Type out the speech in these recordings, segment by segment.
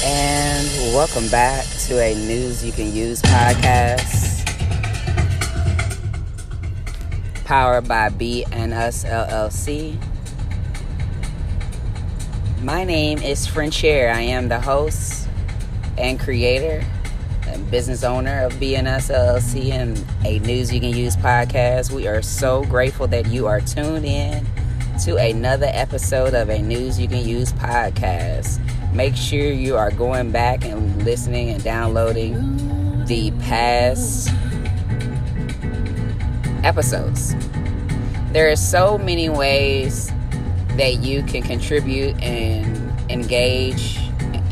And welcome back to a News You Can Use podcast, powered by B&Us LLC. My name is Frenchier. I am the host and creator and business owner of B&Us LLC and a News You Can Use podcast. We are so grateful that you are tuned in to another episode of a News You Can Use podcast. Make sure you are going back and listening and downloading the past episodes. There are so many ways that you can contribute and engage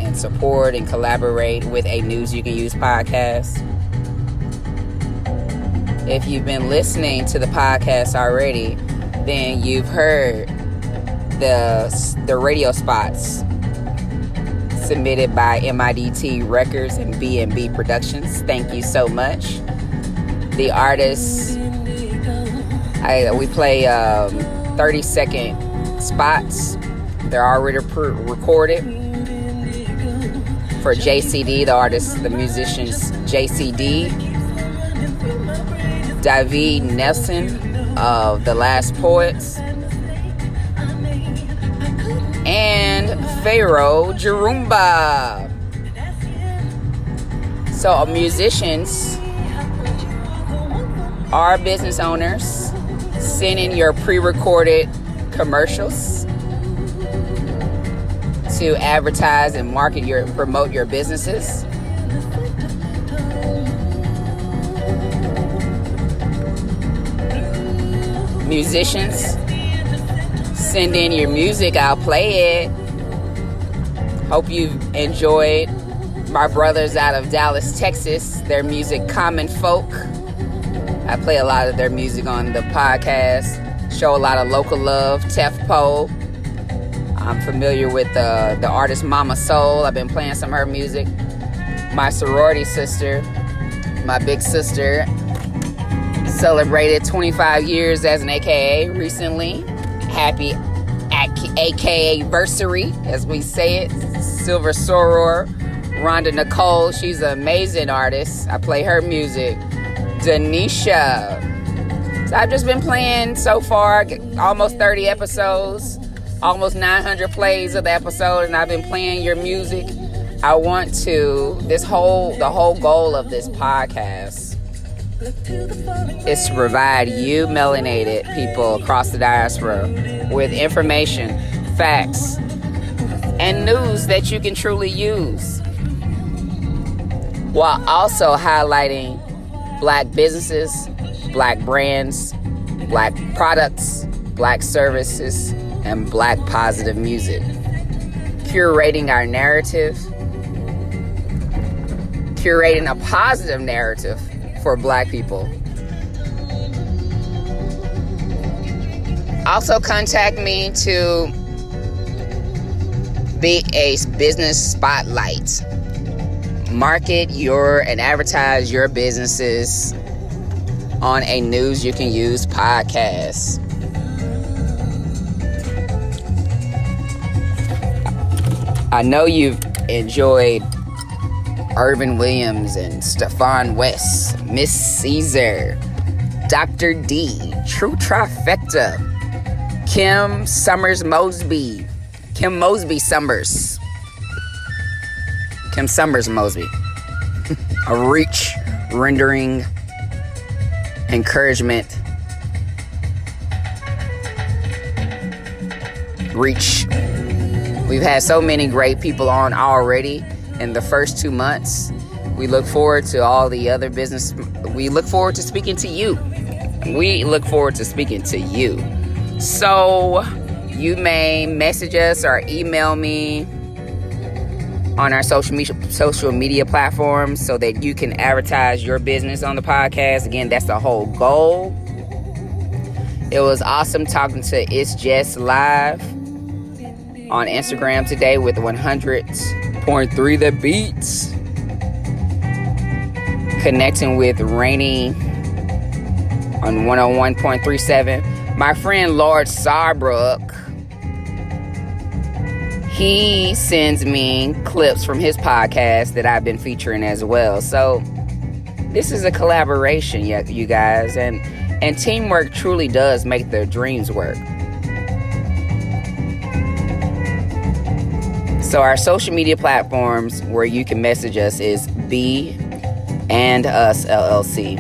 and support and collaborate with a News You Can Use podcast. If you've been listening to the podcast already, then you've heard the radio spots submitted by MIDT Records and B&B Productions. Thank you so much. The artists, we play 30-second spots. They're already recorded. For JCD, the artist, the musicians JCD, David Nelson of The Last Poets, and Pharaoh Jarumba. So musicians are business owners. Send in your pre-recorded commercials to advertise and promote your businesses. Musicians, send in your music. I'll play it. Hope you've enjoyed my brothers out of Dallas, Texas. Their music, Common Folk. I play a lot of their music on the podcast. Show a lot of local love. Tefpo. I'm familiar with the artist Mama Soul. I've been playing some of her music. My sorority sister, my big sister, celebrated 25 years as an AKA recently. Happy AKA versary, as we say it. Silver Soror, Rhonda Nicole. She's an amazing artist. I play her music. Denisha. So I've just been playing so far almost 30 episodes, almost 900 plays of the episode, and I've been playing your music. I want to, the whole goal of this podcast is to provide you melanated people across the diaspora with information, facts, and news that you can truly use, while also highlighting Black businesses, Black brands, Black products, Black services, and Black positive music. Curating our narrative, curating a positive narrative for Black people. Also contact me to be a business spotlight. Market and advertise your businesses on a News You Can Use podcast. I know you've enjoyed Irvin Williams and Stefan West, Miss Caesar, Dr. D, True Trifecta, Kim Summers Mosby. A reach, rendering, encouragement, reach. We've had so many great people on already in the first 2 months. We look forward to all the other business. We look forward to speaking to you. So you may message us or email me on our social media platforms so that you can advertise your business on the podcast. Again, that's the whole goal. It was awesome talking to It's Just Live on Instagram today with 100.3 The Beats. Connecting with Rainy on 101.37. My friend Lord Sarbrook, he sends me clips from his podcast that I've been featuring as well. So this is a collaboration, you guys, and teamwork truly does make their dreams work. So our social media platforms where you can message us is B and Us LLC.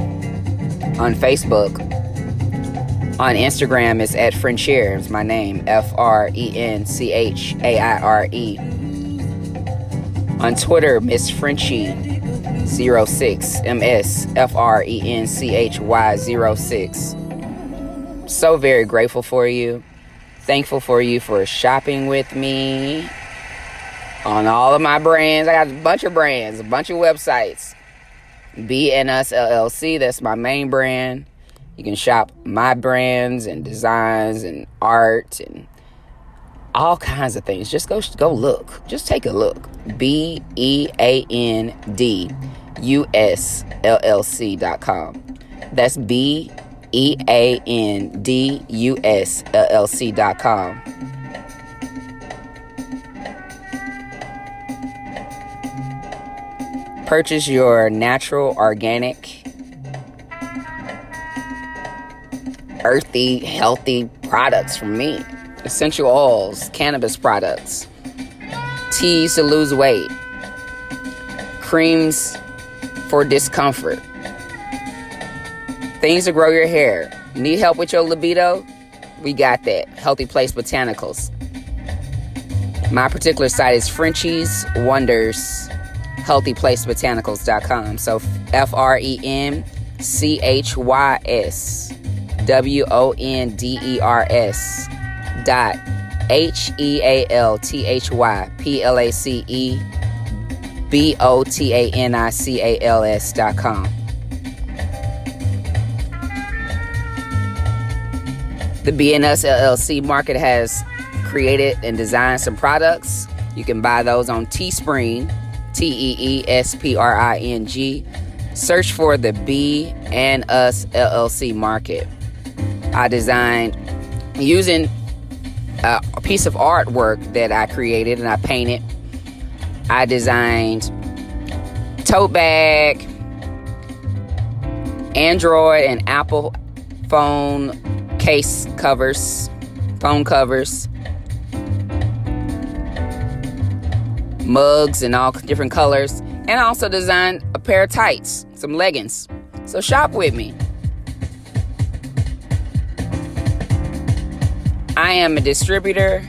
On Facebook, on Instagram, it's at Frenchier. It's my name, FRENCHAIRE. On Twitter, Miss Frenchie 06, MSFRENCHY06. So very grateful for you. Thankful for you for shopping with me on all of my brands. I got a bunch of brands, a bunch of websites. B&Us LLC, that's my main brand. You can shop my brands and designs and art and all kinds of things. Just go look. Just take a look. BEANDUSLLC.com. That's BEANDUSLLC.com. Purchase your natural, organic, earthy, healthy products from me. Essential oils, cannabis products, teas to lose weight, creams for discomfort, things to grow your hair. Need help with your libido? We got that. Healthy Place Botanicals. My particular site is Frenchie's Wonders, healthyplacebotanicals.com. So FRENCHYSWONDERS dot HEALTHYPLACEBOTANICALS.com. The B&Us LLC market has created and designed some products. You can buy those on Teespring, TEESPRING. Search for the B&Us LLC market. I designed using a piece of artwork that I created and I painted. I designed tote bag, Android and Apple phone case covers, phone covers, mugs in all different colors, and I also designed a pair of tights, some leggings. So shop with me. I am a distributor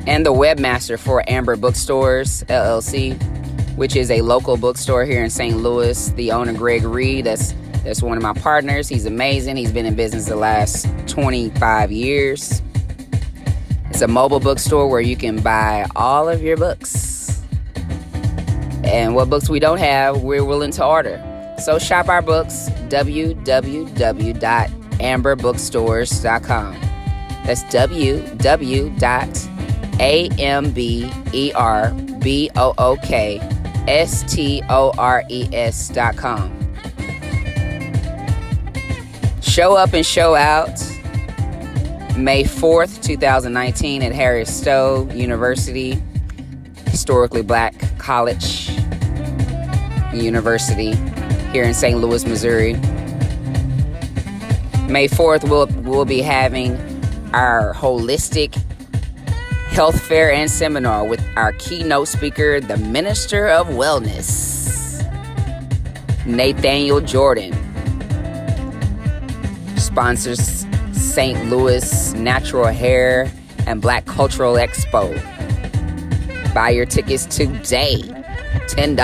and the webmaster for Amber Bookstores LLC, which is a local bookstore here in St. Louis. The owner, Greg Reed, that's one of my partners. He's amazing. He's been in business the last 25 years. It's a mobile bookstore where you can buy all of your books. And what books we don't have, we're willing to order. So shop our books, www.amberbookstores.com. That's www.amberbookstores.com. Show up and show out May 4th, 2019 at Harry Stowe University, historically black college university here in St. Louis, Missouri. May 4th, we'll be having our holistic health fair and seminar with our keynote speaker, the Minister of Wellness, Nathaniel Jordan. Sponsors St. Louis Natural Hair and Black Cultural Expo. Buy your tickets today, $10.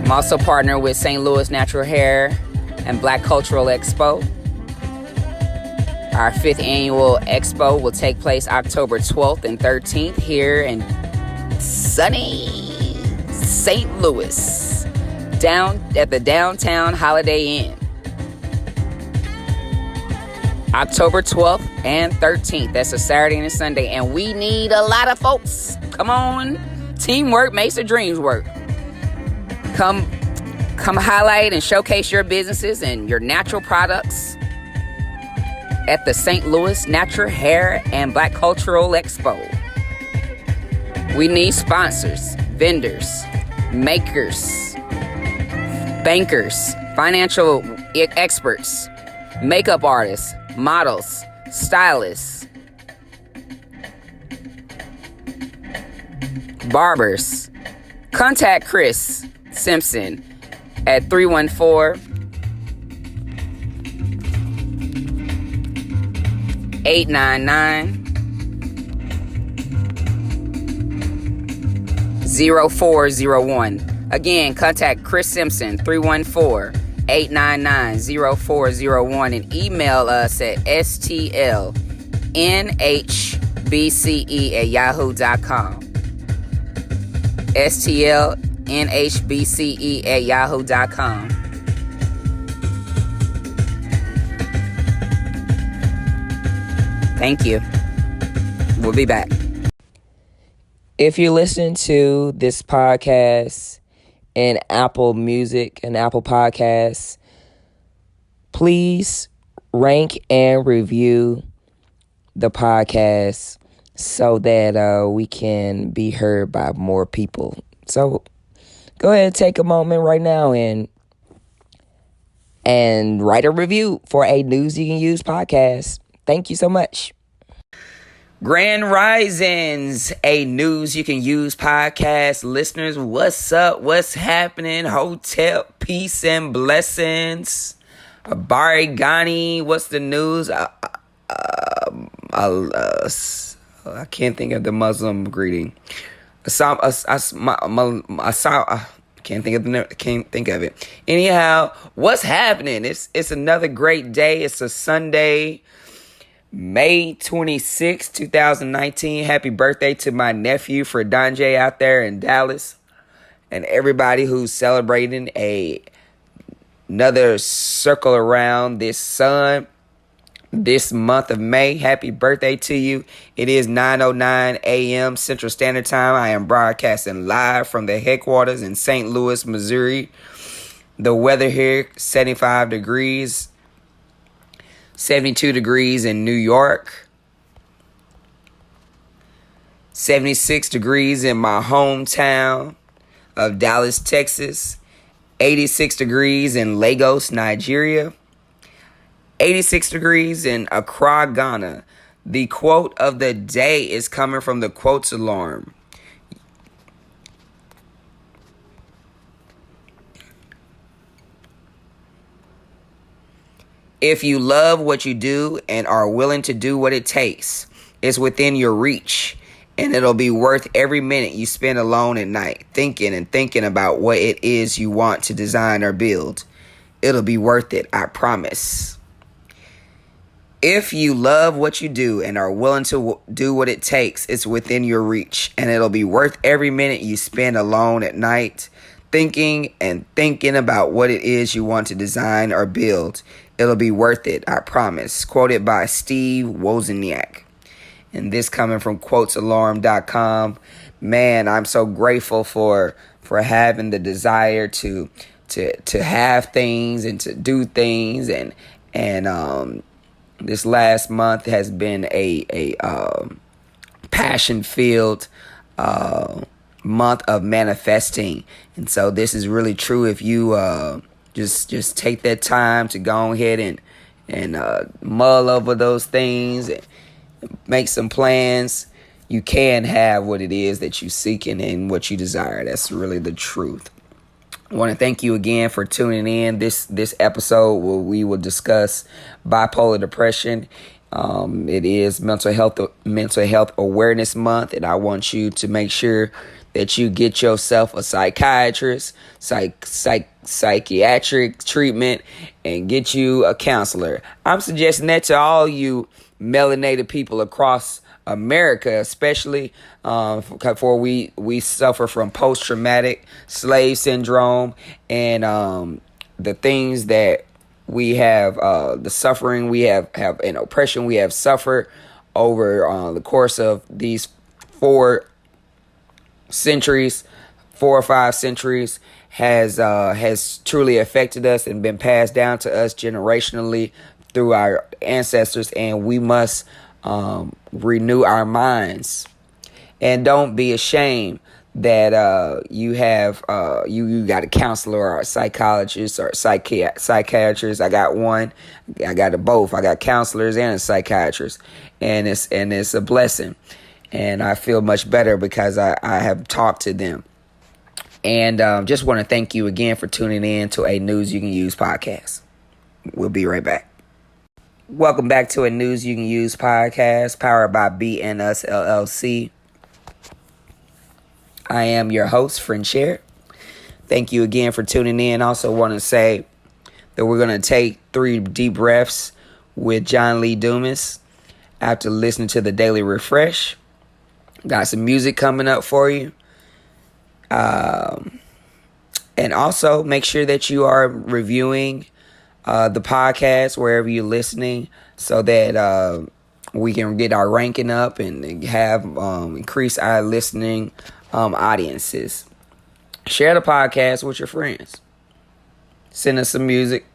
I'm also partnered with St. Louis Natural Hair and Black Cultural Expo. Our 5th annual expo will take place October 12th and 13th here in sunny St. Louis, down at the downtown Holiday Inn. October 12th and 13th. That's a Saturday and a Sunday. And we need a lot of folks. Come on. Teamwork makes the dreams work. Come highlight and showcase your businesses and your natural products at the St. Louis Natural Hair and Black Cultural Expo. We need sponsors, vendors, makers, bankers, financial experts, makeup artists, models, stylists, barbers. Contact Chris Simpson at 314-899-0401. Again, contact Chris Simpson, 314-899-0401, and email us at stlnhbce@yahoo.com. stlnhbce@yahoo.com. Thank you. We'll be back. If you listen to this podcast in Apple Music and Apple Podcasts, please rank and review the podcast so that we can be heard by more people. So go ahead and take a moment right now and write a review for a News You Can Use podcast. Thank you so much. Grand Risings, a News You Can Use podcast listeners. What's up? What's happening? Hotel, peace and blessings. Bari Ghani, what's the news? I can't think of the Muslim greeting. Can't think of it. Anyhow, what's happening? It's another great day. It's a Sunday, May 26, 2019. Happy birthday to my nephew Fredanje out there in Dallas, and everybody who's celebrating another circle around this sun this month of May. Happy birthday to you. It is 9:09 a.m. Central Standard Time. I am broadcasting live from the headquarters in St. Louis, Missouri. The weather here, 75 degrees, 72 degrees in New York, 76 degrees in my hometown of Dallas, Texas, 86 degrees in Lagos, Nigeria, 86 degrees in Accra, Ghana. The quote of the day is coming from the Quotes Alarm. If you love what you do and are willing to do what it takes, it's within your reach, and it'll be worth every minute you spend alone at night thinking about what it is you want to design or build. It'll be worth it, I promise. If you love what you do and are willing to do what it takes, it's within your reach, and it'll be worth every minute you spend alone at night thinking about what it is you want to design or build. It'll be worth it, I promise. Quoted by Steve Wozniak. And this coming from quotesalarm.com. Man, I'm so grateful for having the desire to have things and to do things, and this last month has been a passion-filled month of manifesting. And so this is really true. If you just take that time to go ahead and mull over those things and make some plans, you can have what it is that you're seeking and what you desire. That's really the truth. I want to thank you again for tuning in. This episode where we will discuss bipolar depression. It is Mental Health Awareness Month, and I want you to make sure that you get yourself a psychiatrist, psychiatric treatment, and get you a counselor. I'm suggesting that to all you melanated people across America, especially for we suffer from post-traumatic slave syndrome, and the things that we have, the suffering we have and oppression we have suffered over the course of these 4 or 5 centuries has truly affected us and been passed down to us generationally through our ancestors, and we must renew our minds. And don't be ashamed that you have you got a counselor or a psychologist or a psychiatrist. I got one. I got both. I got counselors and a psychiatrist, and it's a blessing. And I feel much better because I have talked to them. And just want to thank you again for tuning in to a News You Can Use podcast. We'll be right back. Welcome back to a News You Can Use podcast powered by BNS LLC. I am your host, Friend Share. Thank you again for tuning in. Also want to say that we're going to take 3 deep breaths with John Lee Dumas after listening to the Daily Refresh. Got some music coming up for you. And also make sure that you are reviewing the podcast wherever you're listening so that we can get our ranking up and have increase our listening audiences. Share the podcast with your friends. Send us some music.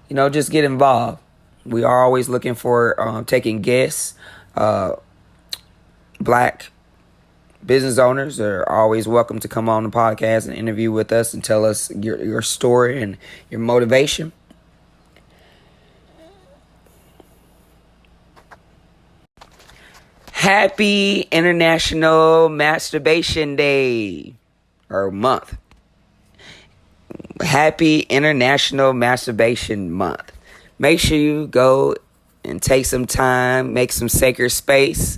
Just get involved. We are always looking for taking guests. Black business owners are always welcome to come on the podcast and interview with us and tell us your story and your motivation. Happy International Masturbation Day or month. Happy International Masturbation Month. Make sure you go and take some time, make some sacred space,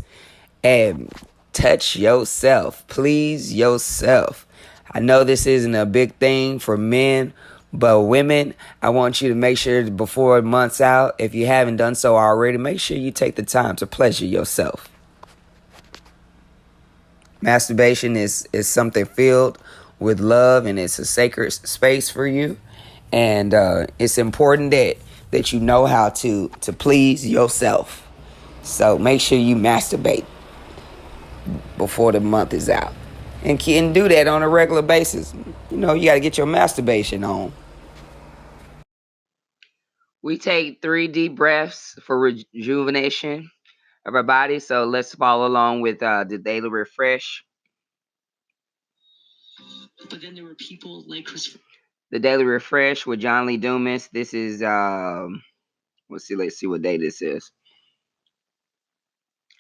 and touch yourself. Please yourself. I know this isn't a big thing for men, but women, I want you to make sure before the month's out, if you haven't done so already, make sure you take the time to pleasure yourself. Masturbation is something filled with love, and it's a sacred space for you. And it's important that you know how to please yourself. So make sure you masturbate before the month is out. And can do that on a regular basis. You got to get your masturbation on. We take 3 deep breaths for rejuvenation of our body. So let's follow along with the Daily Refresh. But then there were people like Christopher. The Daily Refresh with John Lee Dumas. This is let's see what day this is.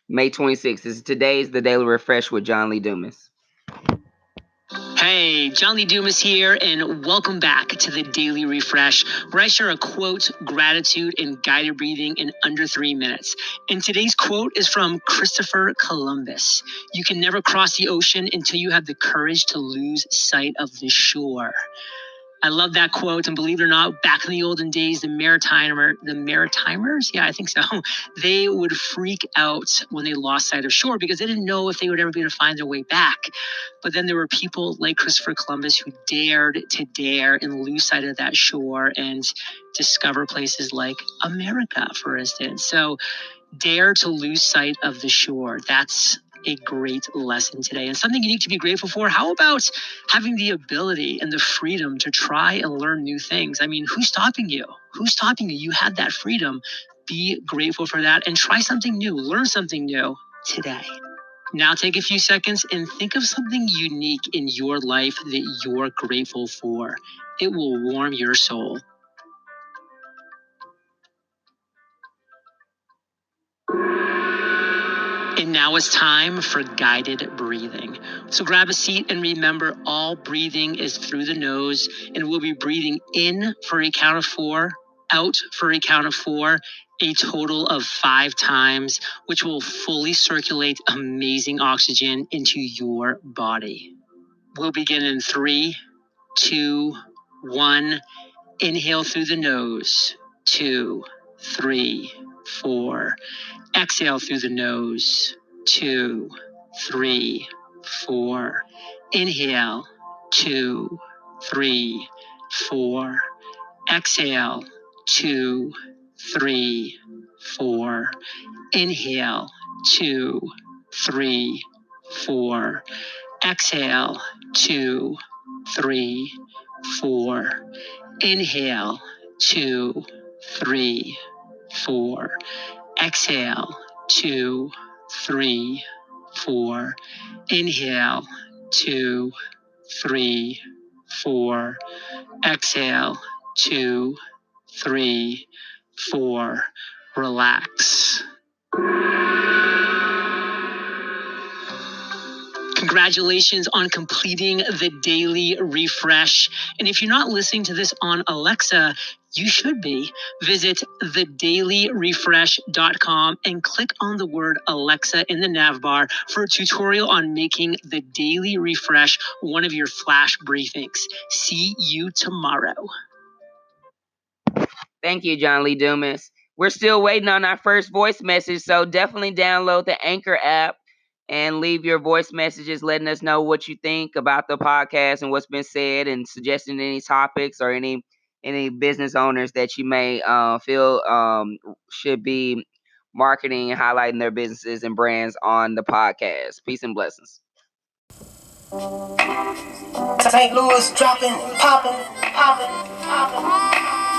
May 26th. Today's the Daily Refresh with John Lee Dumas. Hey, John Lee Dumas here, and welcome back to the Daily Refresh, where I share a quote, gratitude, and guided breathing in under 3 minutes. And today's quote is from Christopher Columbus. You can never cross the ocean until you have the courage to lose sight of the shore. I love that quote, and believe it or not, back in the olden days, the Maritimers, yeah, I think so, they would freak out when they lost sight of shore because they didn't know if they would ever be able to find their way back. But then there were people like Christopher Columbus who dared to dare and lose sight of that shore and discover places like America, for instance. So dare to lose sight of the shore. That's a great lesson today and something you need to be grateful for. How about having the ability and the freedom to try and learn new things? I mean, who's stopping you? Who's stopping you? You had that freedom. Be grateful for that and try something new. Learn something new today. Now take a few seconds and think of something unique in your life that you're grateful for. It will warm your soul. And now it's time for guided breathing. So grab a seat and remember all breathing is through the nose, and we'll be breathing in for a count of 4, out for a count of 4, a total of 5 times, which will fully circulate amazing oxygen into your body. We'll begin in 3, 2, 1. Inhale through the nose. 2, 3, 4. Exhale through the nose. 2, 3, 4. Inhale. 2, 3, 4. Exhale. 2, 3, 4. Inhale. 2, 3, 4. Exhale. 2, 3, 4. Inhale. 2, 3, 4. Exhale, 2, 3, 4. Inhale, 2, 3, 4. Exhale, 2, 3, 4. Relax. Congratulations on completing the daily refresh. And if you're not listening to this on Alexa, you should be. Visit thedailyrefresh.com and click on the word Alexa in the nav bar for a tutorial on making the daily refresh one of your flash briefings. See you tomorrow. Thank you, John Lee Dumas. We're still waiting on our first voice message, so definitely download the Anchor app and leave your voice messages letting us know what you think about the podcast and what's been said, and suggesting any topics or any business owners that you may feel should be marketing and highlighting their businesses and brands on the podcast. Peace and blessings. St. Louis dropping, popping.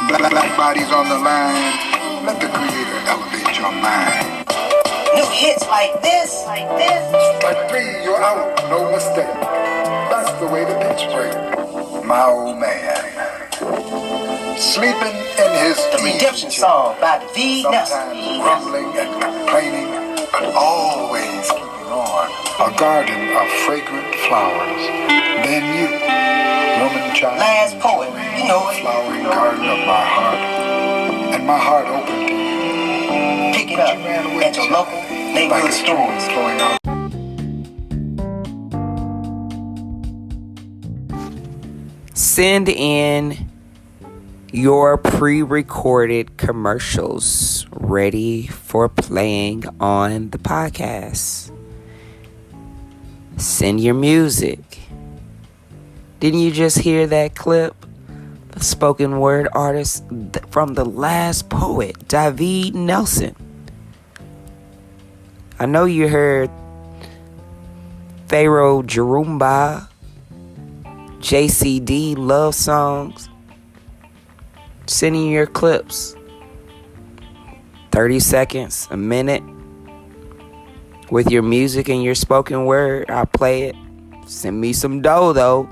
Black bodies on the line. Let the creator elevate your mind. New hits like this. Like 3, you're out, no mistake. That's the way the pitch break. My old man, sleeping in his The Redemption Song by V. sometimes Nelson. grumbling and complaining, but always keeping on. A garden of fragrant flowers. Then you, woman, child, Last poet, you know it. flowering garden of my heart, and my heart open to you. Pick it up at your local Like neighborhood a stream stores. flowing out. Send in your pre-recorded commercials ready for playing on the podcast. Send your music. Didn't you just hear that clip? The spoken word artist from the last poet, David Nelson. I know you heard Pharaoh Jerumba, JCD love songs. Send in your clips. 30 seconds, a minute. With your music and your spoken word, I'll play it. Send me some dough, though.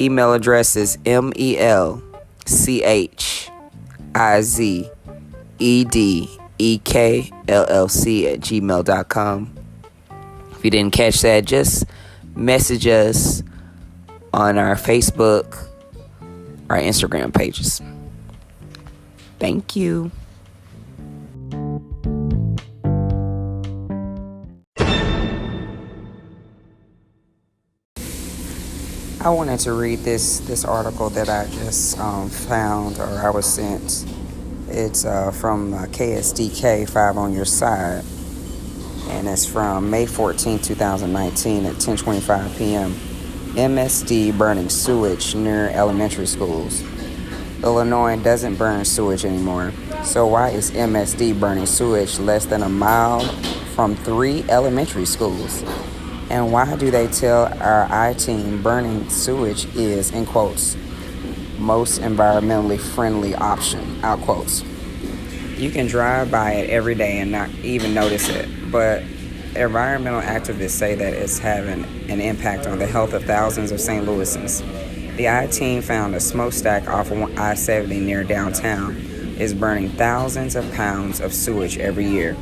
Email address is melchizedekllc@gmail.com. If you didn't catch that, just message us on our Facebook, our Instagram pages. Thank you. I wanted to read this article that I just found, or I was sent. It's from KSDK 5 on Your Side, and it's from May 14, 2019 at 10:25 p.m. MSD burning sewage near elementary schools. Illinois doesn't burn sewage anymore, so why is MSD burning sewage less than a mile from 3 elementary schools? And why do they tell our I-team burning sewage is, in quotes, most environmentally friendly option, out quotes? You can drive by it every day and not even notice it, but environmental activists say that it's having an impact on the health of thousands of St. Louisans. The I-team found a smokestack off of I-70 near downtown is burning thousands of pounds of sewage every year.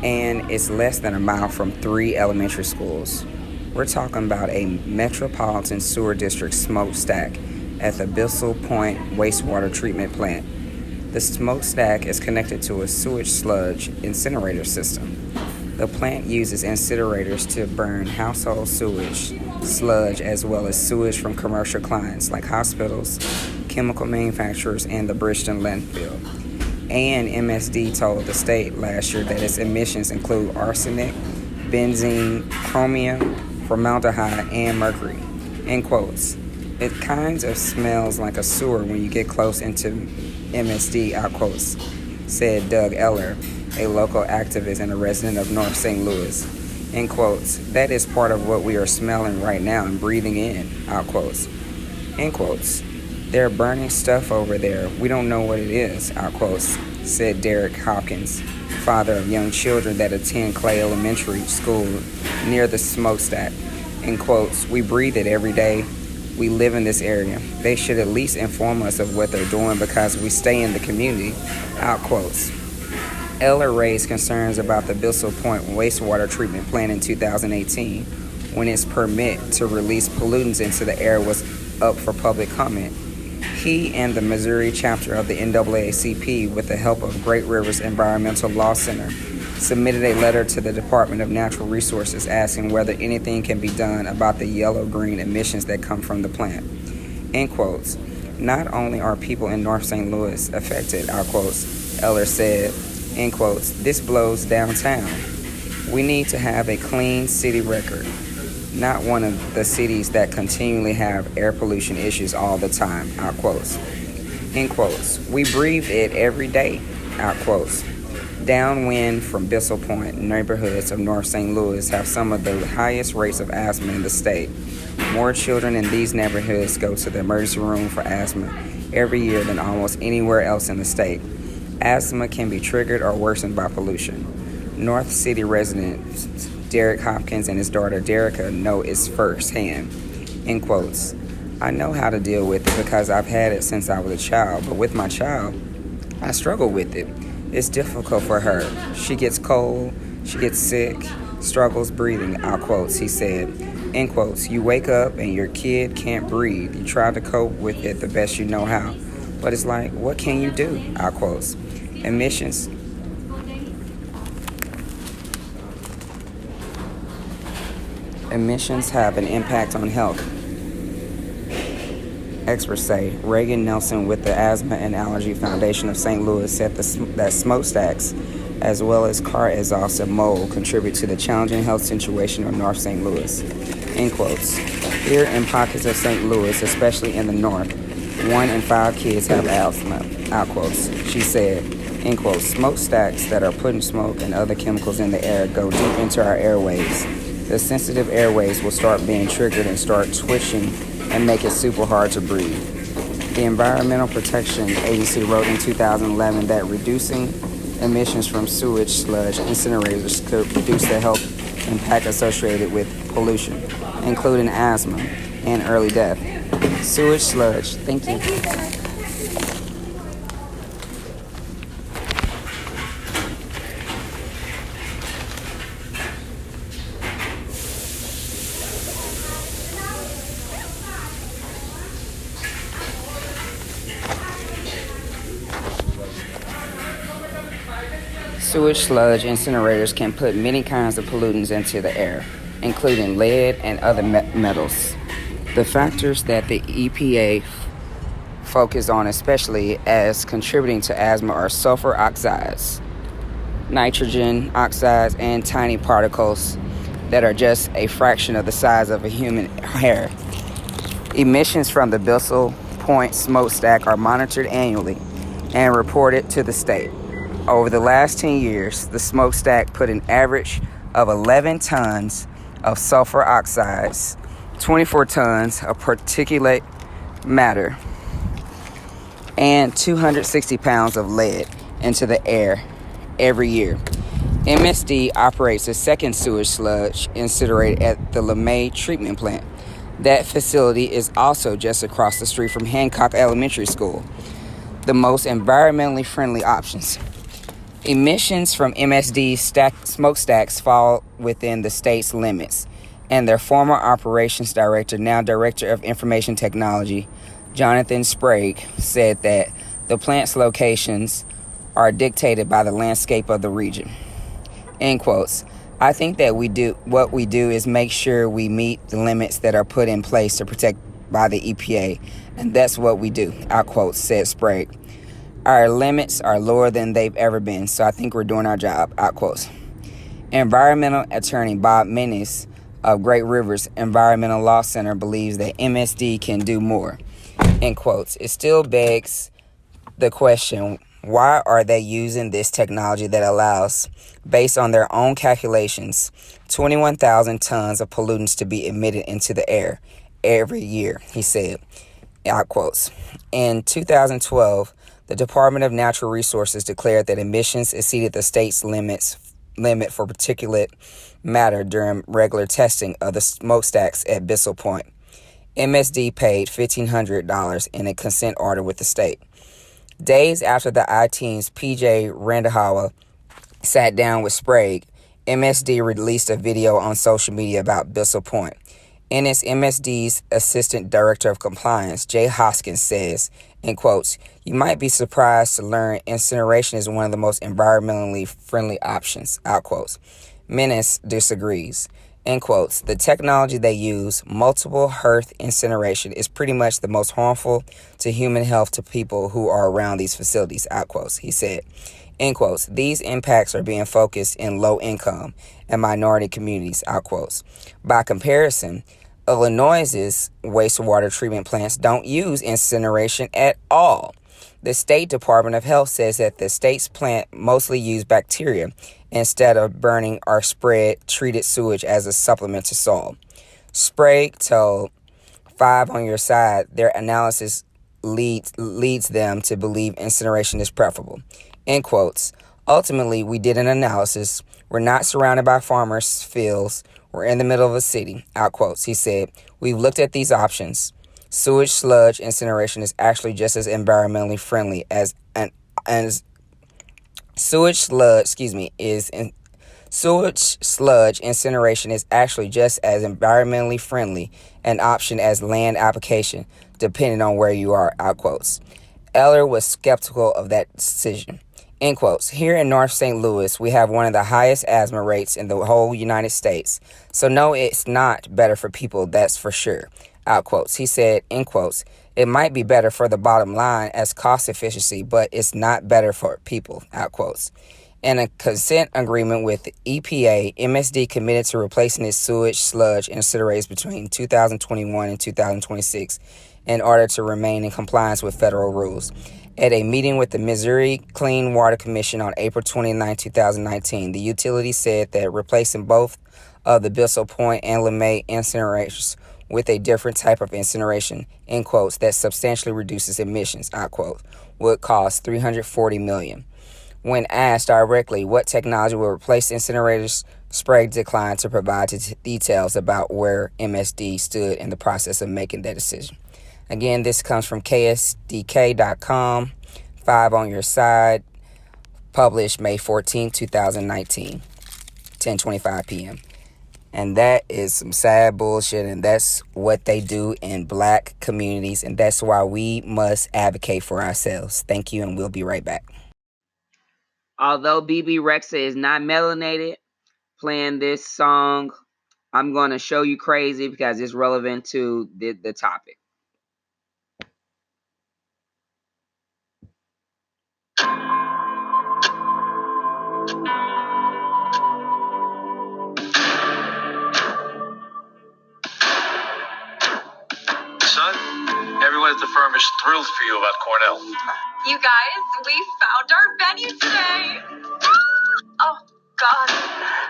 And it's less than a mile from 3 elementary schools. We're talking about a Metropolitan Sewer District smokestack at the Bissell Point Wastewater Treatment Plant. The smokestack is connected to a sewage sludge incinerator system. The plant uses incinerators to burn household sewage, sludge, as well as sewage from commercial clients like hospitals, chemical manufacturers, and the Bridgeton landfill. And MSD told the state last year that its emissions include arsenic, benzene, chromium, formaldehyde, and mercury. In quotes, it kind of smells like a sewer when you get close into MSD, out quotes, said Doug Eller, a local activist and a resident of North St. Louis. In quotes, that is part of what we are smelling right now and breathing in, out quotes. In quotes. They're burning stuff over there. We don't know what it is, out quotes, said Derek Hopkins, father of young children that attend Clay Elementary School near the smokestack. In quotes, we breathe it every day. We live in this area. They should at least inform us of what they're doing because we stay in the community, out quotes. Eller raised concerns about the Bissell Point wastewater treatment plant in 2018 when its permit to release pollutants into the air was up for public comment. He and the Missouri chapter of the NAACP, with the help of Great Rivers Environmental Law Center, submitted a letter to the Department of Natural Resources asking whether anything can be done about the yellow-green emissions that come from the plant. End quotes. Not only are people in North St. Louis affected, out quotes, Eller said, end quotes, this blows downtown. We need to have a clean city record, not one of the cities that continually have air pollution issues all the time, out quotes. End quotes. We breathe it every day, out quotes. Downwind from Bissell Point, neighborhoods of North St. Louis have some of the highest rates of asthma in the state. More children in these neighborhoods go to the emergency room for asthma every year than almost anywhere else in the state. Asthma can be triggered or worsened by pollution. North City residents Derek Hopkins and his daughter Derica know it's firsthand. End quotes. I know how to deal with it because I've had it since I was a child, but with my child, I struggle with it. It's difficult for her. She gets cold, she gets sick, struggles breathing, out quotes, he said. End quotes. You wake up and your kid can't breathe. You try to cope with it the best you know how. But it's like, what can you do? Out quotes. Emissions have an impact on health. Experts say. Reagan Nelson with the Asthma and Allergy Foundation of St. Louis said that smokestacks, as well as car exhaust and mold, contribute to the challenging health situation of North St. Louis. End quotes. Here in pockets of St. Louis, especially in the north, 1 in 5 kids have asthma, out quotes. She said, end quotes, smokestacks that are putting smoke and other chemicals in the air go deep into our airways. The sensitive airways will start being triggered and start twitching and make it super hard to breathe. The Environmental Protection Agency wrote in 2011 that reducing emissions from sewage sludge incinerators could reduce the health impact associated with pollution, including asthma and early death. Sewage sludge, thank you. Sewage sludge incinerators can put many kinds of pollutants into the air, including lead and other metals. The factors that the EPA focus on especially as contributing to asthma are sulfur oxides, nitrogen oxides, and tiny particles that are just a fraction of the size of a human hair. Emissions from the Bissell Point smokestack are monitored annually and reported to the state. Over the last 10 years, the smokestack put an average of 11 tons of sulfur oxides, 24 tons of particulate matter, and 260 pounds of lead into the air every year. MSD operates a second sewage sludge incinerator at the LeMay treatment plant. That facility is also just across the street from Hancock Elementary School, the most environmentally friendly options. Emissions from MSD smokestacks fall within the state's limits, and their former operations director, now director of information technology, Jonathan Sprague, said that the plant's locations are dictated by the landscape of the region. End quotes. I think that what we do is make sure we meet the limits that are put in place to protect by the EPA, and that's what we do, out quotes, said Sprague. Our limits are lower than they've ever been, so I think we're doing our job, out quotes. Environmental attorney Bob Menes of Great Rivers Environmental Law Center believes that MSD can do more, end quotes. It still begs the question, why are they using this technology that allows, based on their own calculations, 21,000 tons of pollutants to be emitted into the air every year, he said. Out quotes. In 2012, the Department of Natural Resources declared that emissions exceeded the state's limit for particulate matter during regular testing of the smokestacks at Bissell Point. MSD paid $1,500 in a consent order with the state. Days after the I-Team's PJ Randhawa sat down with Sprague, MSD released a video on social media about Bissell Point. In its MSD's Assistant Director of Compliance, Jay Hoskins says, in quotes, "You might be surprised to learn incineration is one of the most environmentally friendly options," out quotes. Menace disagrees. In quotes, "The technology they use, multiple hearth incineration, is pretty much the most harmful to human health to people who are around these facilities," out quotes, he said. In quotes, "These impacts are being focused in low-income and minority communities," out quotes. By comparison, Illinois's wastewater treatment plants don't use incineration at all. The State Department of Health says that the state's plant mostly use bacteria instead of burning or spread treated sewage as a supplement to soil. Sprague told 5 on Your Side their analysis leads them to believe incineration is preferable. In quotes, "Ultimately, we did an analysis. We're not surrounded by farmers' fields. We're in the middle of a city," out quotes. He said, "We've looked at these options. Sewage sludge incineration is actually just as environmentally friendly as sewage sludge incineration is actually just as environmentally friendly an option as land application, depending on where you are," out quotes. Eller was skeptical of that decision. In quotes, "Here in North St. Louis, we have one of the highest asthma rates in the whole United States. So no, it's not better for people, that's for sure," out quotes. He said, in quotes, "It might be better for the bottom line as cost efficiency, but it's not better for people," out quotes. In a consent agreement with the EPA, MSD committed to replacing its sewage sludge incinerators between 2021 and 2026 in order to remain in compliance with federal rules. At a meeting with the Missouri Clean Water Commission on April 29, 2019, the utility said that replacing both of the Bissell Point and LeMay incinerators with a different type of incineration, in quotes, that substantially reduces emissions, out quote, would cost $340 million. When asked directly what technology will replace incinerators, Sprague declined to provide details about where MSD stood in the process of making that decision. Again, this comes from ksdk.com, 5 on Your Side, published May 14, 2019, 10:25 p.m. And that is some sad bullshit, and that's what they do in black communities, and that's why we must advocate for ourselves. Thank you, and we'll be right back. Although BB Rexa is not melanated, playing this song, I'm going to show you crazy because it's relevant to the topic. Son, everyone at the firm is thrilled for you about Cornell. You guys, we found our venue today. Oh, God,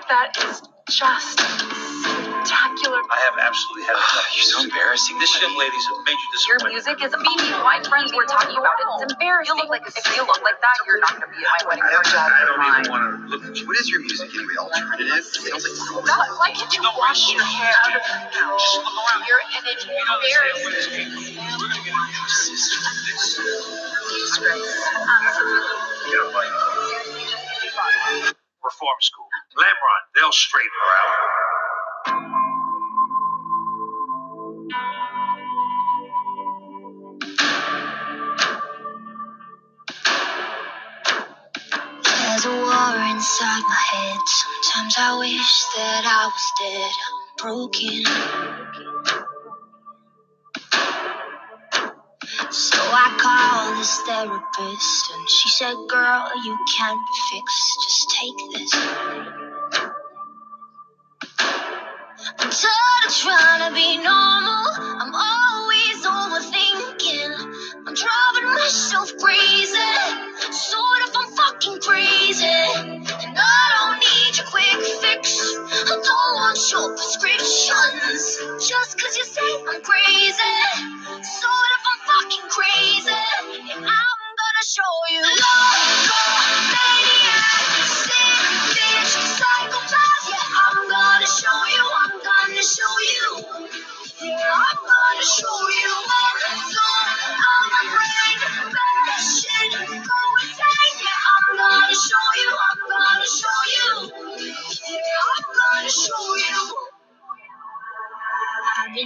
that is just spectacular. I have absolutely had enough. You're so embarrassing. This young lady's a major Your disappointment. music is amazing. My friends were talking about it. It's embarrassing. You look like if you look like that, you're not going to be at my wedding. I don't even want to look at you. What is your music anyway? Alternative? It sounds like God, why can't you wash your hair out of your nose? Just look around. You're an embarrassing. We're going to get our this. Disgrace. Absolutely. Get a bite. Reform school. Lamron, they'll straighten her out. There's a war inside my head. Sometimes I wish that I was dead. I'm broken. So I called this therapist, and she said, "Girl, you can't be fixed. Just take this." I'm tired of trying to be normal. I'm always overthinking. I'm driving myself crazy. Sort of, I'm fucking crazy. And I don't need your quick fix. I don't want your prescriptions. Just 'cause you say I'm crazy. Sort of, I'm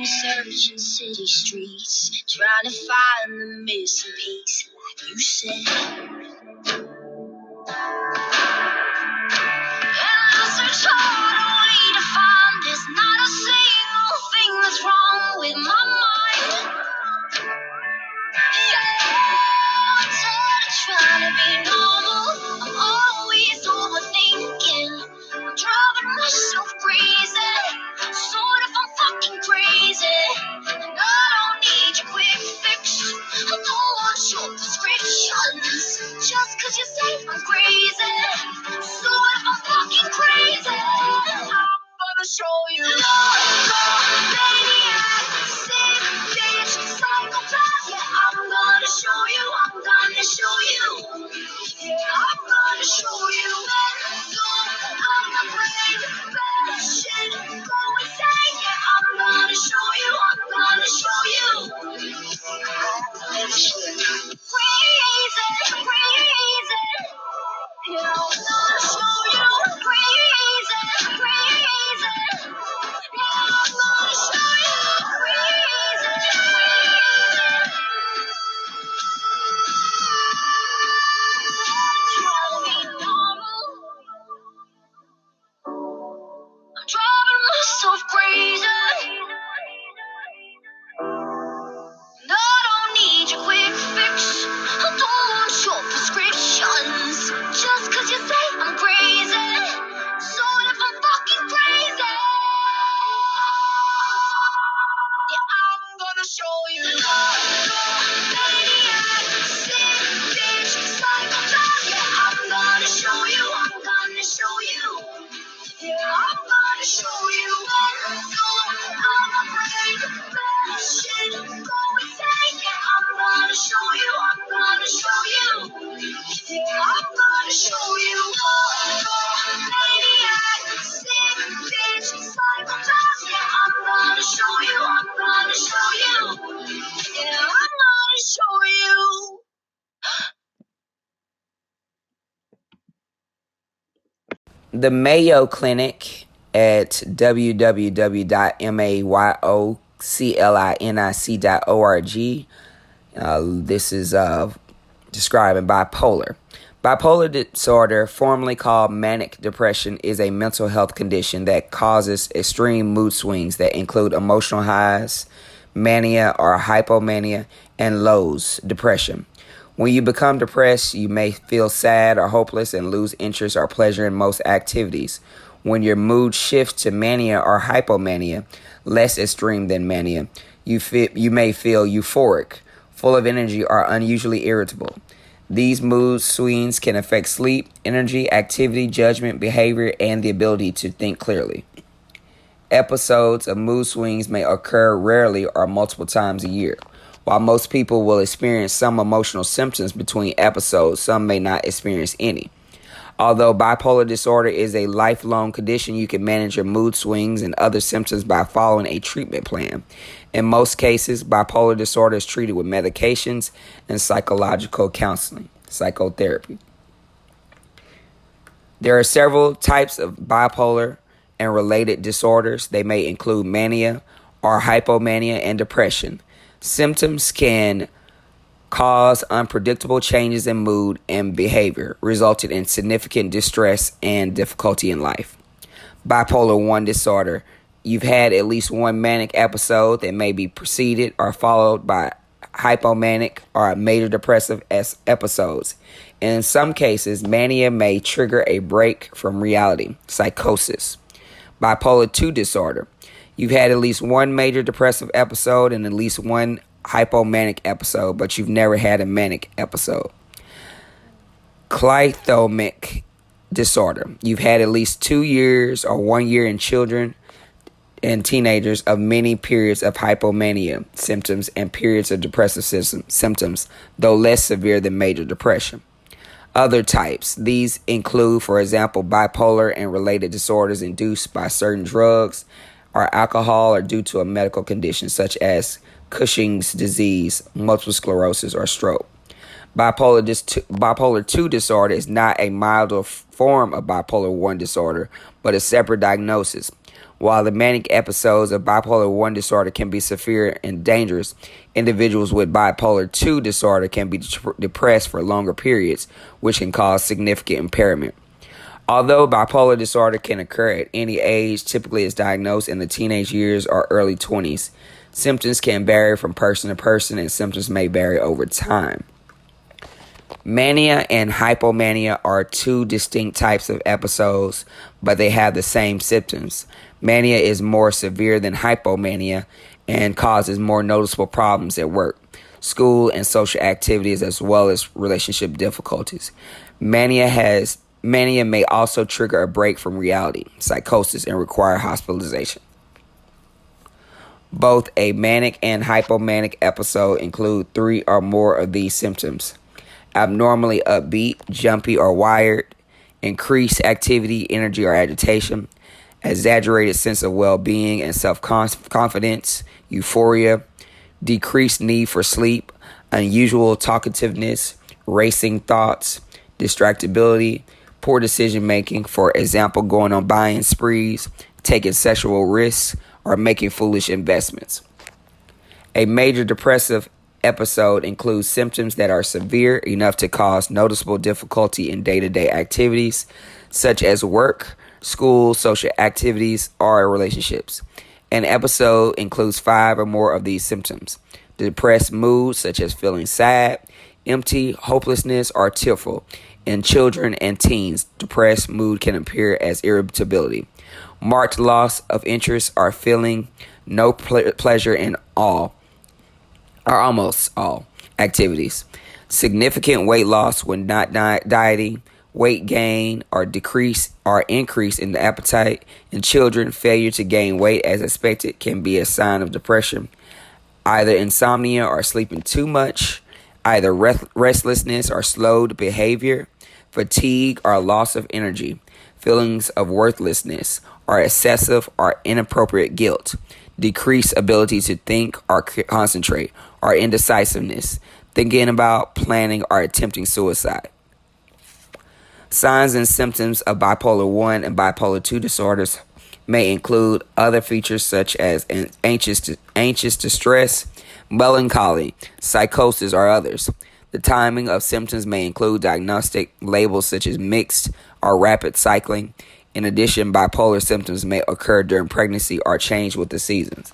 been searching city streets, trying to find the missing piece, like you said. And I search hard only to find there's not a single thing that's wrong with my mind. Yeah, I'm tired of trying to be normal. I'm always overthinking. I'm driving myself crazy. Sort of, I'm fucking crazy. And I don't need your quick fix. I don't want your prescriptions. Just 'cause you say I'm crazy. Sort of, I'm fucking crazy. I'm gonna show you. Maniac, sick bitch, psychopath. Yeah, I'm gonna show you. I'm gonna show you. Yeah, I'm gonna show you. I'm the brain, bad shit, go insane. Yeah, I'm gonna show you. I'm gonna show you. Crazy, crazy. Yeah, I'm gonna show you. Crazy, crazy. Yeah, I'm gonna show you. Crazy, trying to be normal. I'm driving myself crazy. And I don't need your quick fix. I don't want your prescriptions. Just 'cause you say I'm crazy. So if I'm fucking crazy, yeah, I'm gonna show you. Maniac, sick bitch, psychopath. Yeah, I'm gonna show you. I'm gonna show you. Yeah, I'm gonna show you. I'm afraid, bad shit, go insane. Yeah, I'm gonna show you. I'm gonna show you. Yeah, I'm gonna show you. Maniac, sick bitch, psychopath. Yeah, I'm gonna show you. I'm gonna show you. Yeah, I'm gonna show you. The Mayo Clinic at www.mayoclinic.org. This is describing bipolar. Bipolar disorder, formerly called manic depression, is a mental health condition that causes extreme mood swings that include emotional highs, mania or hypomania, and lows, depression. When you become depressed, you may feel sad or hopeless and lose interest or pleasure in most activities. When your mood shifts to mania or hypomania, less extreme than mania, you may feel euphoric, full of energy, or unusually irritable. These mood swings can affect sleep, energy, activity, judgment, behavior, and the ability to think clearly. Episodes of mood swings may occur rarely or multiple times a year. While most people will experience some emotional symptoms between episodes, some may not experience any. Although bipolar disorder is a lifelong condition, you can manage your mood swings and other symptoms by following a treatment plan. In most cases, bipolar disorder is treated with medications and psychological counseling, psychotherapy. There are several types of bipolar and related disorders. They may include mania or hypomania and depression. Symptoms can cause unpredictable changes in mood and behavior, resulting in significant distress and difficulty in life. Bipolar 1 disorder. You've had at least one manic episode that may be preceded or followed by hypomanic or major depressive episodes. In some cases, mania may trigger a break from reality, psychosis. Bipolar 2 disorder. You've had at least one major depressive episode and at least one hypomanic episode, but you've never had a manic episode. Clythomic disorder. You've had at least 2 years or 1 year in children and teenagers of many periods of hypomania symptoms and periods of depressive symptoms, though less severe than major depression. Other types. These include, for example, bipolar and related disorders induced by certain drugs or alcohol or due to a medical condition such as Cushing's disease, multiple sclerosis, or stroke. Bipolar 2 disorder is not a milder form of bipolar 1 disorder, but a separate diagnosis. While the manic episodes of bipolar 1 disorder can be severe and dangerous, individuals with bipolar 2 disorder can be depressed for longer periods, which can cause significant impairment. Although bipolar disorder can occur at any age, typically is diagnosed in the teenage years or early 20s. Symptoms can vary from person to person, and symptoms may vary over time. Mania and hypomania are two distinct types of episodes, but they have the same symptoms. Mania is more severe than hypomania and causes more noticeable problems at work, school, and social activities, as well as relationship difficulties. Mania may also trigger a break from reality, psychosis, and require hospitalization. Both a manic and hypomanic episode include 3 or more of these symptoms: abnormally upbeat, jumpy, or wired, increased activity, energy, or agitation, exaggerated sense of well-being and self-confidence, euphoria, decreased need for sleep, unusual talkativeness, racing thoughts, distractibility, poor decision-making, for example, going on buying sprees, taking sexual risks, or making foolish investments. A major depressive episode includes symptoms that are severe enough to cause noticeable difficulty in day-to-day activities, such as work, school, social activities, or relationships. An episode includes 5 or more of these symptoms. Depressed mood, such as feeling sad, empty, hopelessness, or tearful. In children and teens, depressed mood can appear as irritability. Marked loss of interest or feeling no pleasure in all, or almost all, activities. Significant weight loss when not dieting, weight gain or decrease or increase in the appetite. In children, failure to gain weight as expected can be a sign of depression. Either insomnia or sleeping too much, either restlessness or slowed behavior, fatigue or loss of energy, feelings of worthlessness or excessive or inappropriate guilt, decreased ability to think or concentrate, or indecisiveness, thinking about, planning, or attempting suicide. Signs and symptoms of bipolar 1 and bipolar 2 disorders may include other features such as anxious distress, melancholy, psychosis, or others. The timing of symptoms may include diagnostic labels such as mixed or rapid cycling. In addition, bipolar symptoms may occur during pregnancy or change with the seasons.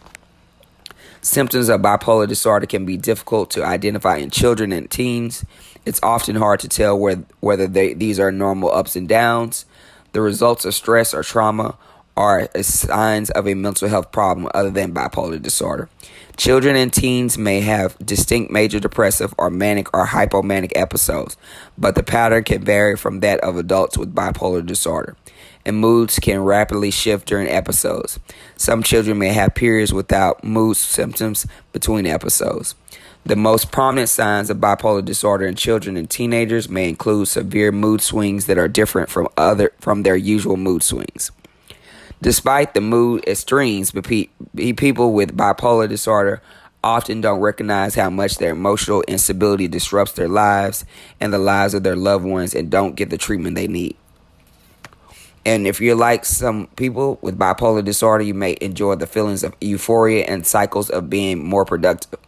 Symptoms of bipolar disorder can be difficult to identify in children and teens. It's often hard to tell whether these are normal ups and downs, the results of stress or trauma, or signs of a mental health problem other than bipolar disorder. Children and teens may have distinct major depressive or manic or hypomanic episodes, but the pattern can vary from that of adults with bipolar disorder, and moods can rapidly shift during episodes. Some children may have periods without mood symptoms between episodes. The most prominent signs of bipolar disorder in children and teenagers may include severe mood swings that are different from their usual mood swings. Despite the mood extremes, people with bipolar disorder often don't recognize how much their emotional instability disrupts their lives and the lives of their loved ones, and don't get the treatment they need. And if you're like some people with bipolar disorder, you may enjoy the feelings of euphoria and cycles of being more productive.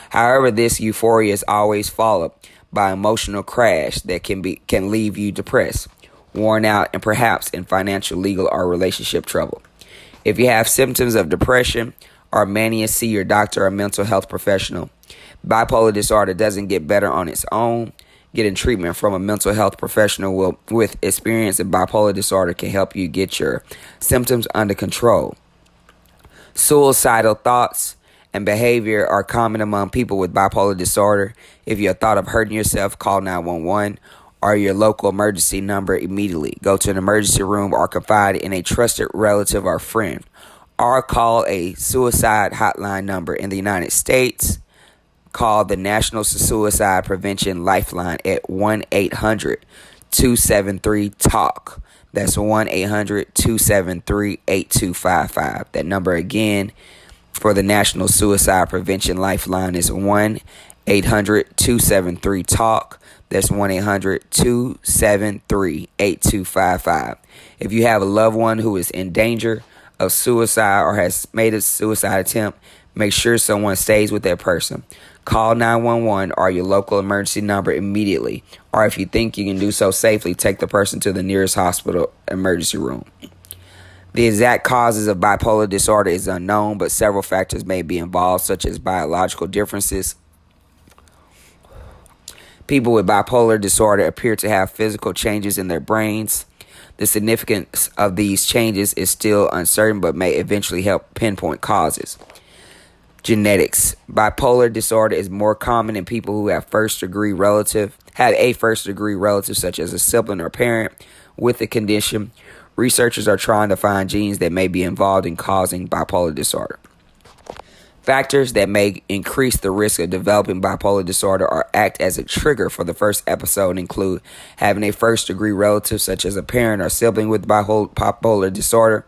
However, this euphoria is always followed by emotional crash that can leave you depressed, worn out, and perhaps in financial, legal, or relationship trouble. If you have symptoms of depression or mania, see your doctor or mental health professional. Bipolar disorder doesn't get better on its own. Getting treatment from a mental health professional with experience in bipolar disorder can help you get your symptoms under control. Suicidal thoughts and behavior are common among people with bipolar disorder. If you have thought of hurting yourself, call 911 or your local emergency number immediately. Go to an emergency room or confide in a trusted relative or friend, or call a suicide hotline number. In the United States, call the National Suicide Prevention Lifeline at 1-800-273-TALK. That's 1-800-273-8255. That number again for the National Suicide Prevention Lifeline is 1-800-273-TALK. That's 1-800-273-8255. If you have a loved one who is in danger of suicide or has made a suicide attempt, make sure someone stays with that person. Call 911 or your local emergency number immediately. Or if you think you can do so safely, take the person to the nearest hospital emergency room. The exact causes of bipolar disorder is unknown, but several factors may be involved, such as biological differences. People with bipolar disorder appear to have physical changes in their brains. The significance of these changes is still uncertain, but may eventually help pinpoint causes. Genetics. Bipolar disorder is more common in people who have a first-degree relative, such as a sibling or parent, with the condition. Researchers are trying to find genes that may be involved in causing bipolar disorder. Factors that may increase the risk of developing bipolar disorder or act as a trigger for the first episode include having a first-degree relative, such as a parent or sibling with bipolar disorder,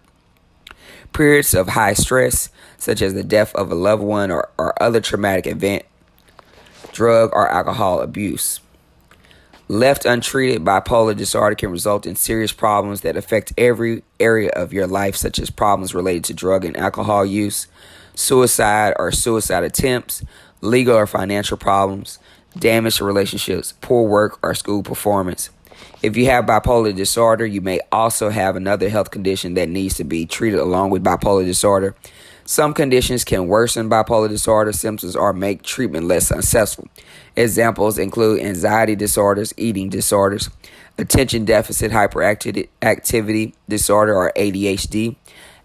periods of high stress, such as the death of a loved one or other traumatic event, drug or alcohol abuse. Left untreated, bipolar disorder can result in serious problems that affect every area of your life, such as problems related to drug and alcohol use, suicide or suicide attempts, legal or financial problems, damage to relationships, poor work or school performance. If you have bipolar disorder, you may also have another health condition that needs to be treated along with bipolar disorder. Some conditions can worsen bipolar disorder symptoms or make treatment less successful. Examples include anxiety disorders, eating disorders, attention deficit hyperactivity disorder or ADHD,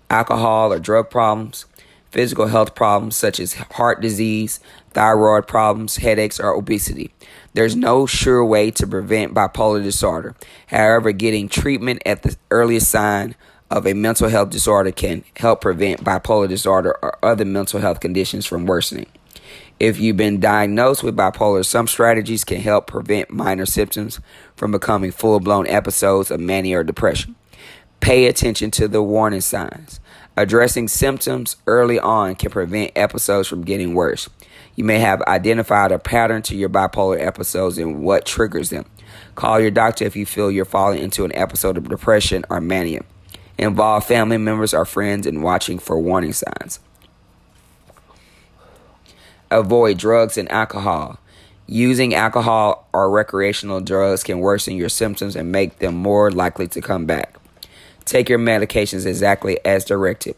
alcohol or drug problems, physical health problems such as heart disease, thyroid problems, headaches, or obesity. There's no sure way to prevent bipolar disorder. However, getting treatment at the earliest sign of a mental health disorder can help prevent bipolar disorder or other mental health conditions from worsening. If you've been diagnosed with bipolar, some strategies can help prevent minor symptoms from becoming full-blown episodes of mania or depression. Pay attention to the warning signs. Addressing symptoms early on can prevent episodes from getting worse. You may have identified a pattern to your bipolar episodes and what triggers them. Call your doctor if you feel you're falling into an episode of depression or mania. Involve family members or friends in watching for warning signs. Avoid drugs and alcohol. Using alcohol or recreational drugs can worsen your symptoms and make them more likely to come back. Take your medications exactly as directed.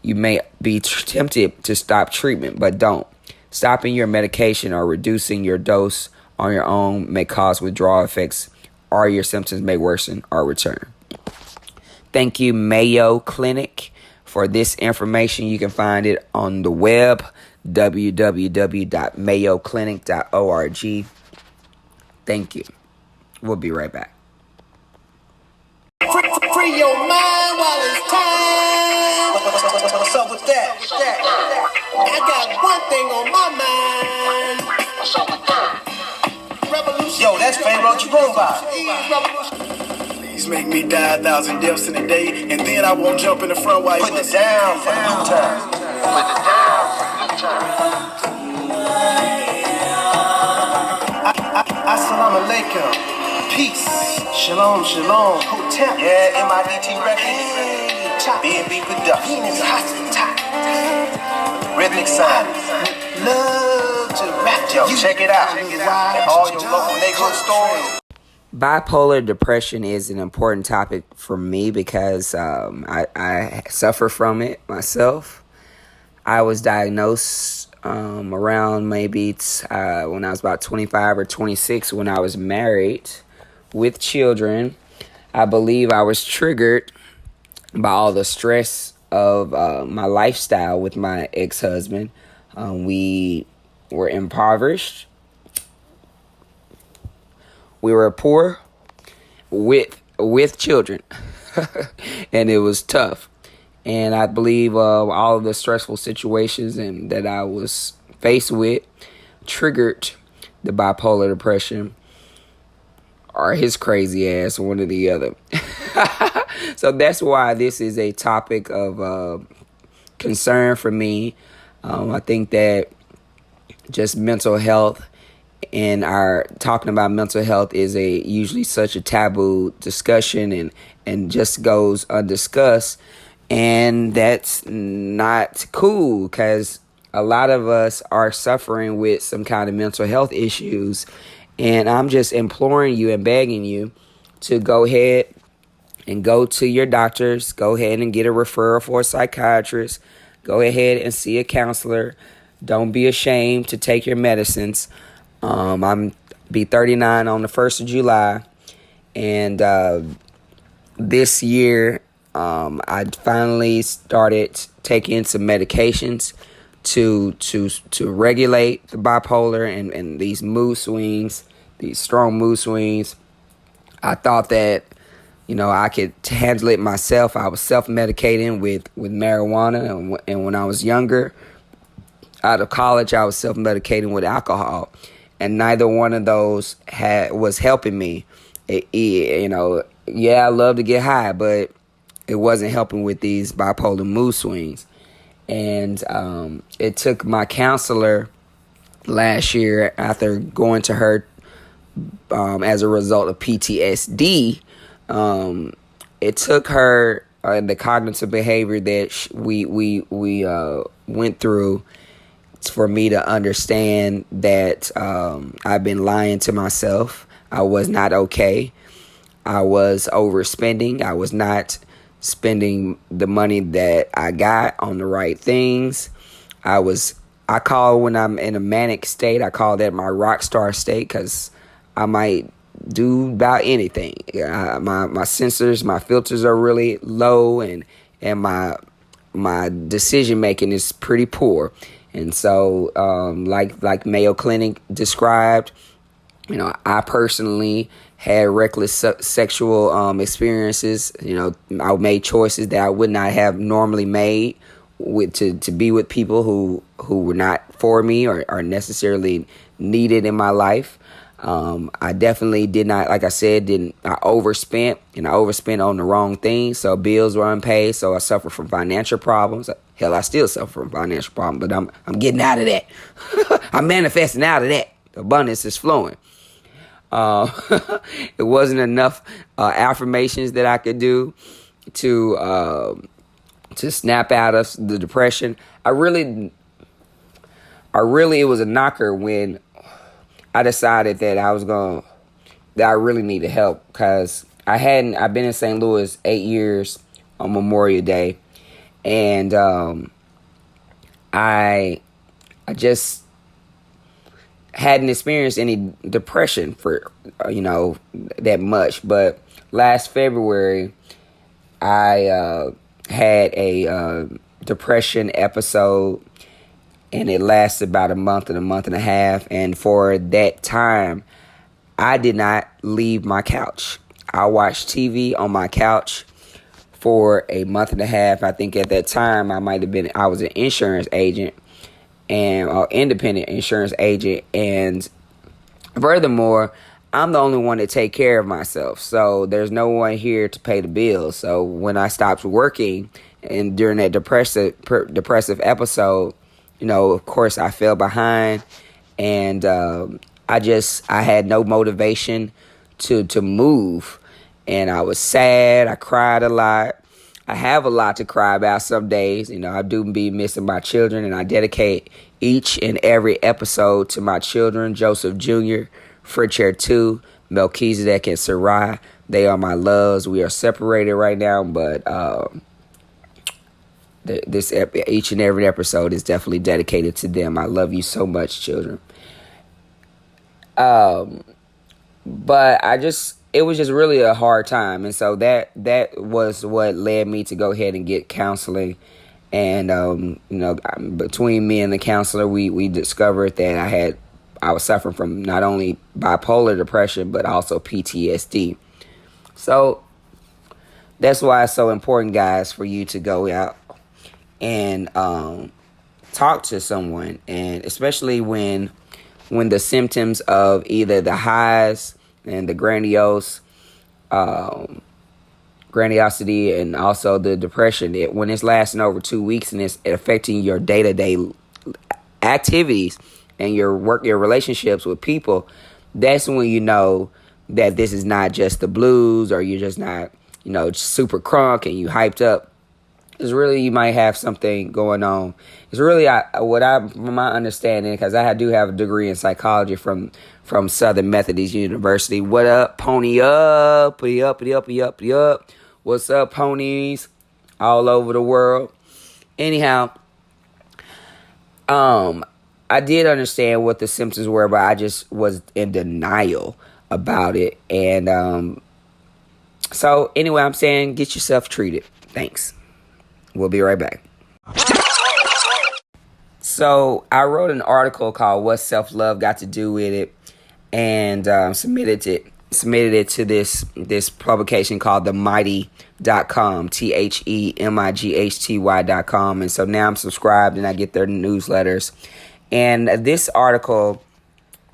You may be tempted to stop treatment, but don't. Stopping your medication or reducing your dose on your own may cause withdrawal effects, or your symptoms may worsen or return. Thank you, Mayo Clinic, for this information. You can find it on the web, www.mayoclinic.org. Thank you. We'll be right back. Free your mind while it's time. What's up with that? I got one thing on my mind. Revolution. Yo, that's Pharaoh Jerome. Please make me die 1,000 deaths in a day, and then I won't jump in the front while you Put it down for the new time. Assalamu alaikum. Peace. Shalom, shalom. Hotel. Yeah, MIDT Records. B&B Productions. Rhythmic Sound. Love to rap. Yo, check it out. At all your local neighborhood stores. Bipolar depression is an important topic for me because I suffer from it myself. I was diagnosed around maybe when I was about 25 or 26 when I was married with children. I believe I was triggered by all the stress of my lifestyle with my ex-husband. We were impoverished. We were poor with children, and it was tough. And I believe all of the stressful situations and that I was faced with triggered the bipolar depression, or his crazy ass, one or the other. So that's why this is a topic of concern for me. I think that just mental health in our talking about mental health is usually such a taboo discussion and just goes undiscussed. And that's not cool, because a lot of us are suffering with some kind of mental health issues. And I'm just imploring you and begging you to go ahead and go to your doctors. Go ahead and get a referral for a psychiatrist. Go ahead and see a counselor. Don't be ashamed to take your medicines. I'm be 39 on the 1st of July. And this year, I finally started taking some medications to regulate the bipolar and these mood swings, these strong mood swings. I thought that, I could handle it myself. I was self-medicating with marijuana, and when I was younger, out of college, I was self-medicating with alcohol, and neither one of those was helping me. I love to get high, but it wasn't helping with these bipolar mood swings. And it took my counselor last year, after going to her as a result of PTSD. It took her the cognitive behavior that we went through for me to understand that I've been lying to myself. I was not okay. I was overspending. I was not spending the money that I got on the right things. I call, when I'm in a manic state, I call that my rock star state, because I might do about anything. My sensors, my filters are really low, and my decision making is pretty poor. And so, like Mayo Clinic described, I personally had reckless sexual experiences. I made choices that I would not have normally made to be with people who were not for me or necessarily needed in my life. I definitely did not, like I said, I overspent, and I overspent on the wrong things. So bills were unpaid. So I suffered from financial problems. Hell, I still suffer from financial problems, but I'm getting out of that. I'm manifesting out of that. The abundance is flowing. It wasn't enough affirmations that I could do to snap out of the depression. I really, it was a knocker when I decided that I really needed help, because I've been in St. Louis 8 years on Memorial Day, and I just hadn't experienced any depression for that much. But last February, I had a depression episode, and it lasted about a month and a half. And for that time, I did not leave my couch. I watched TV on my couch for a month and a half. I think at that time I was an insurance agent and independent insurance agent. And furthermore, I'm the only one to take care of myself. So there's no one here to pay the bills. So when I stopped working and during that depressive episode, of course I fell behind, and I had no motivation to move, and I was sad. I cried a lot. I have a lot to cry about some days. I do be missing my children, and I dedicate each and every episode to my children, Joseph Jr., Fritcher 2, Melchizedek, and Sarai. They are my loves. We are separated right now, but each and every episode is definitely dedicated to them. I love you so much, children. But it was just really a hard time. And so that was what led me to go ahead and get counseling. And, between me and the counselor, we discovered that I was suffering from not only bipolar depression, but also PTSD. So that's why it's so important, guys, for you to go out and talk to someone, and especially when the symptoms of either the highs and the grandiosity and also the depression, when it's lasting over 2 weeks and it's affecting your day-to-day activities, and your relationships with people, that's when you know that this is not just the blues, or you're just not, super crunk and you hyped up. It's really, you might have something going on. It's really, from my understanding, because I do have a degree in psychology from Southern Methodist University. What up, pony up, pony up, pony up, pony up, pony up. What's up, ponies all over the world? Anyhow, I did understand what the symptoms were, but I just was in denial about it. And so anyway, I'm saying get yourself treated. Thanks. We'll be right back. So I wrote an article called "What's Self-Love Got to Do with It," and submitted it to this publication called themighty.com, THEMIGHTY.com. And so now I'm subscribed and I get their newsletters. And this article,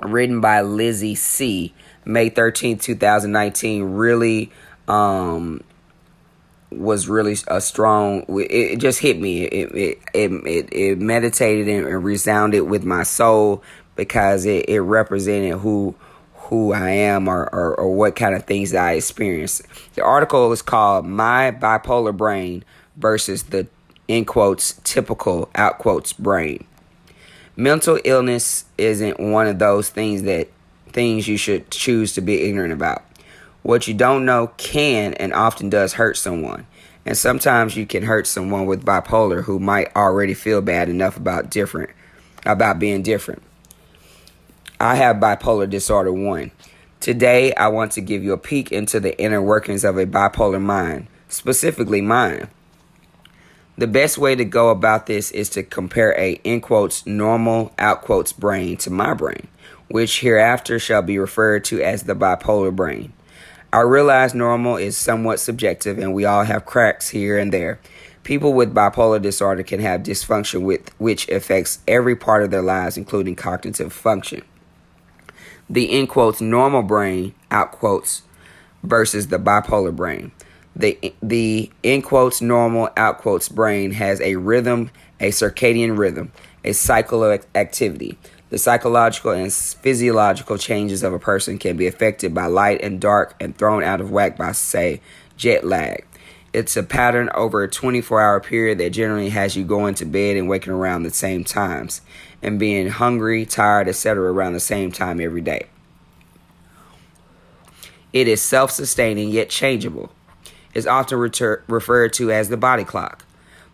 written by Lizzie C., May 13th, 2019, really was really a strong. It just hit me. It meditated and resounded with my soul, because it represented who I am, or what kind of things that I experience. The article is called "My Bipolar Brain versus the," in quotes, "typical," out quotes, brain. Mental illness isn't one of those things you should choose to be ignorant about. What you don't know can and often does hurt someone. And sometimes you can hurt someone with bipolar who might already feel bad enough about being different. I have bipolar disorder 1. Today, I want to give you a peek into the inner workings of a bipolar mind, specifically mine. The best way to go about this is to compare a, in quotes, normal, out quotes, brain to my brain, which hereafter shall be referred to as the bipolar brain. I realize normal is somewhat subjective, and we all have cracks here and there. People with bipolar disorder can have dysfunction which affects every part of their lives, including cognitive function. The, in quotes, normal brain, out quotes, versus the bipolar brain. The in quotes, normal, out quotes, brain has a rhythm, a circadian rhythm, a cycle of activity. The psychological and physiological changes of a person can be affected by light and dark and thrown out of whack by, say, jet lag. It's a pattern over a 24-hour period that generally has you going to bed and waking around the same times, and being hungry, tired, etc. around the same time every day. It is self-sustaining yet changeable. It's often referred to as the body clock.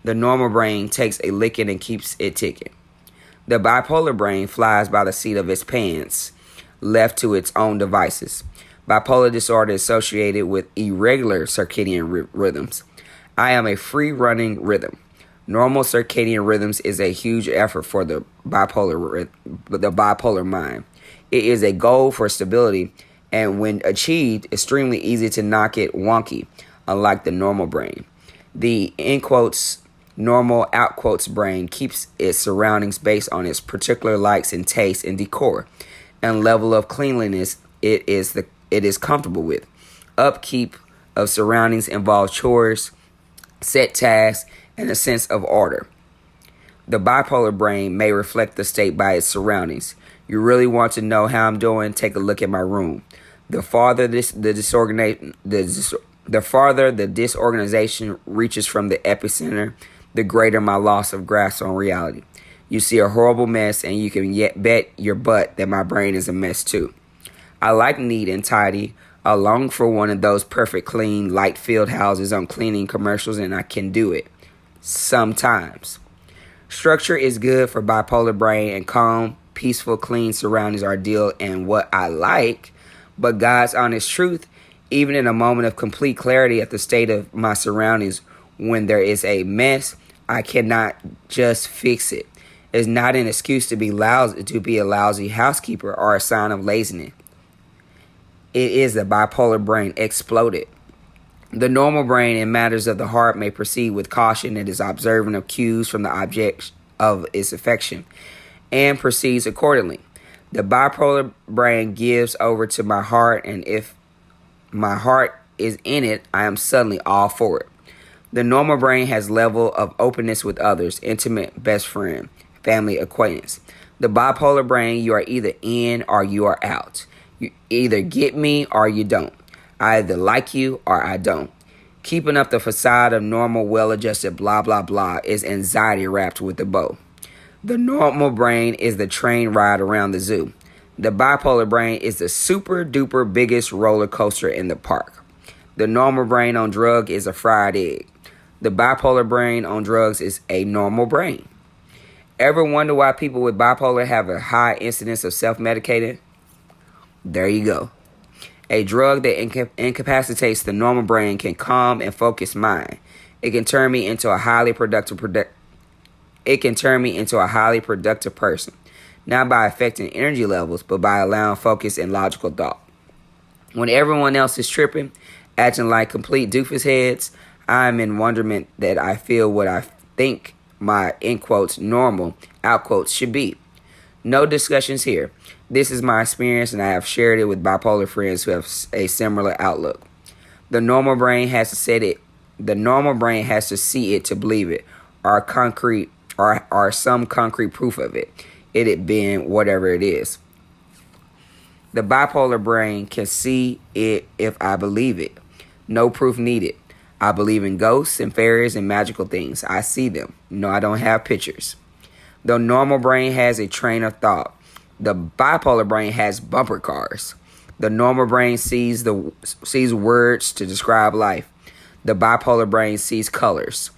The normal brain takes a licking and keeps it ticking. The bipolar brain flies by the seat of its pants, left to its own devices. Bipolar disorder is associated with irregular circadian rhythms. I am a free-running rhythm. Normal circadian rhythms is a huge effort for the bipolar mind. It is a goal for stability, and when achieved, extremely easy to knock it wonky, unlike the normal brain. The, in quotes, normal, out quotes, brain keeps its surroundings based on its particular likes and tastes in decor and level of cleanliness it is comfortable with. Upkeep of surroundings involves chores, set tasks, and a sense of order. The bipolar brain may reflect the state by its surroundings. You really want to know how I'm doing? Take a look at my room. The farther the disorganization reaches from the epicenter, the greater my loss of grasp on reality. You see a horrible mess, and you can yet bet your butt that my brain is a mess too. I like neat and tidy. I long for one of those perfect, clean, light-filled houses on cleaning commercials, and I can do it. Sometimes. Structure is good for bipolar brain, and calm, peaceful, clean surroundings are ideal and what I like. But God's honest truth, even in a moment of complete clarity at the state of my surroundings, when there is a mess, I cannot just fix it. It's not an excuse to be a lousy housekeeper or a sign of laziness. It is the bipolar brain exploded. The normal brain in matters of the heart may proceed with caution and is observant of cues from the object of its affection and proceeds accordingly. The bipolar brain gives over to my heart, and if my heart is in it, I am suddenly all for it. The normal brain has level of openness with others, intimate, best friend, family, acquaintance. The bipolar brain, you are either in or you are out. You either get me or you don't. I either like you or I don't. Keeping up the facade of normal, well-adjusted blah, blah, blah is anxiety wrapped with a bow. The normal brain is the train ride around the zoo. The bipolar brain is the super duper biggest roller coaster in the park. The normal brain on drug is a fried egg. The bipolar brain on drugs is a normal brain. Ever wonder why people with bipolar have a high incidence of self-medicating? There you go. A drug that incapacitates the normal brain can calm and focus mind. It can turn me into a highly productive person, not by affecting energy levels, but by allowing focus and logical thought. When everyone else is tripping, acting like complete doofus heads, I'm in wonderment that I feel what I think my, in quotes, normal, out quotes, should be. No discussions here. This is my experience, and I have shared it with bipolar friends who have a similar outlook. The normal brain has to see it to believe it, or some concrete proof of it. It being whatever it is. The bipolar brain can see it if I believe it. No proof needed. I believe in ghosts and fairies and magical things. I see them. No, I don't have pictures. The normal brain has a train of thought. The bipolar brain has bumper cars. The normal brain sees words to describe life. The bipolar brain sees colors.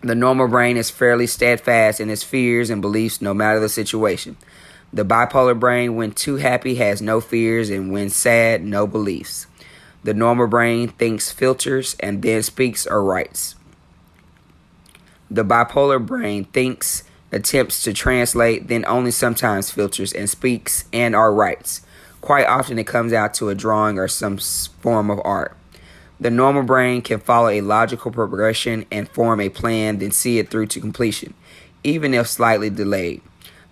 The normal brain is fairly steadfast in its fears and beliefs no matter the situation. The bipolar brain, when too happy, has no fears, and when sad, no beliefs. The normal brain thinks, filters, and then speaks or writes. The bipolar brain thinks, attempts to translate, then only sometimes filters and speaks and or writes. Quite often it comes out to a drawing or some form of art. The normal brain can follow a logical progression and form a plan, then see it through to completion, even if slightly delayed.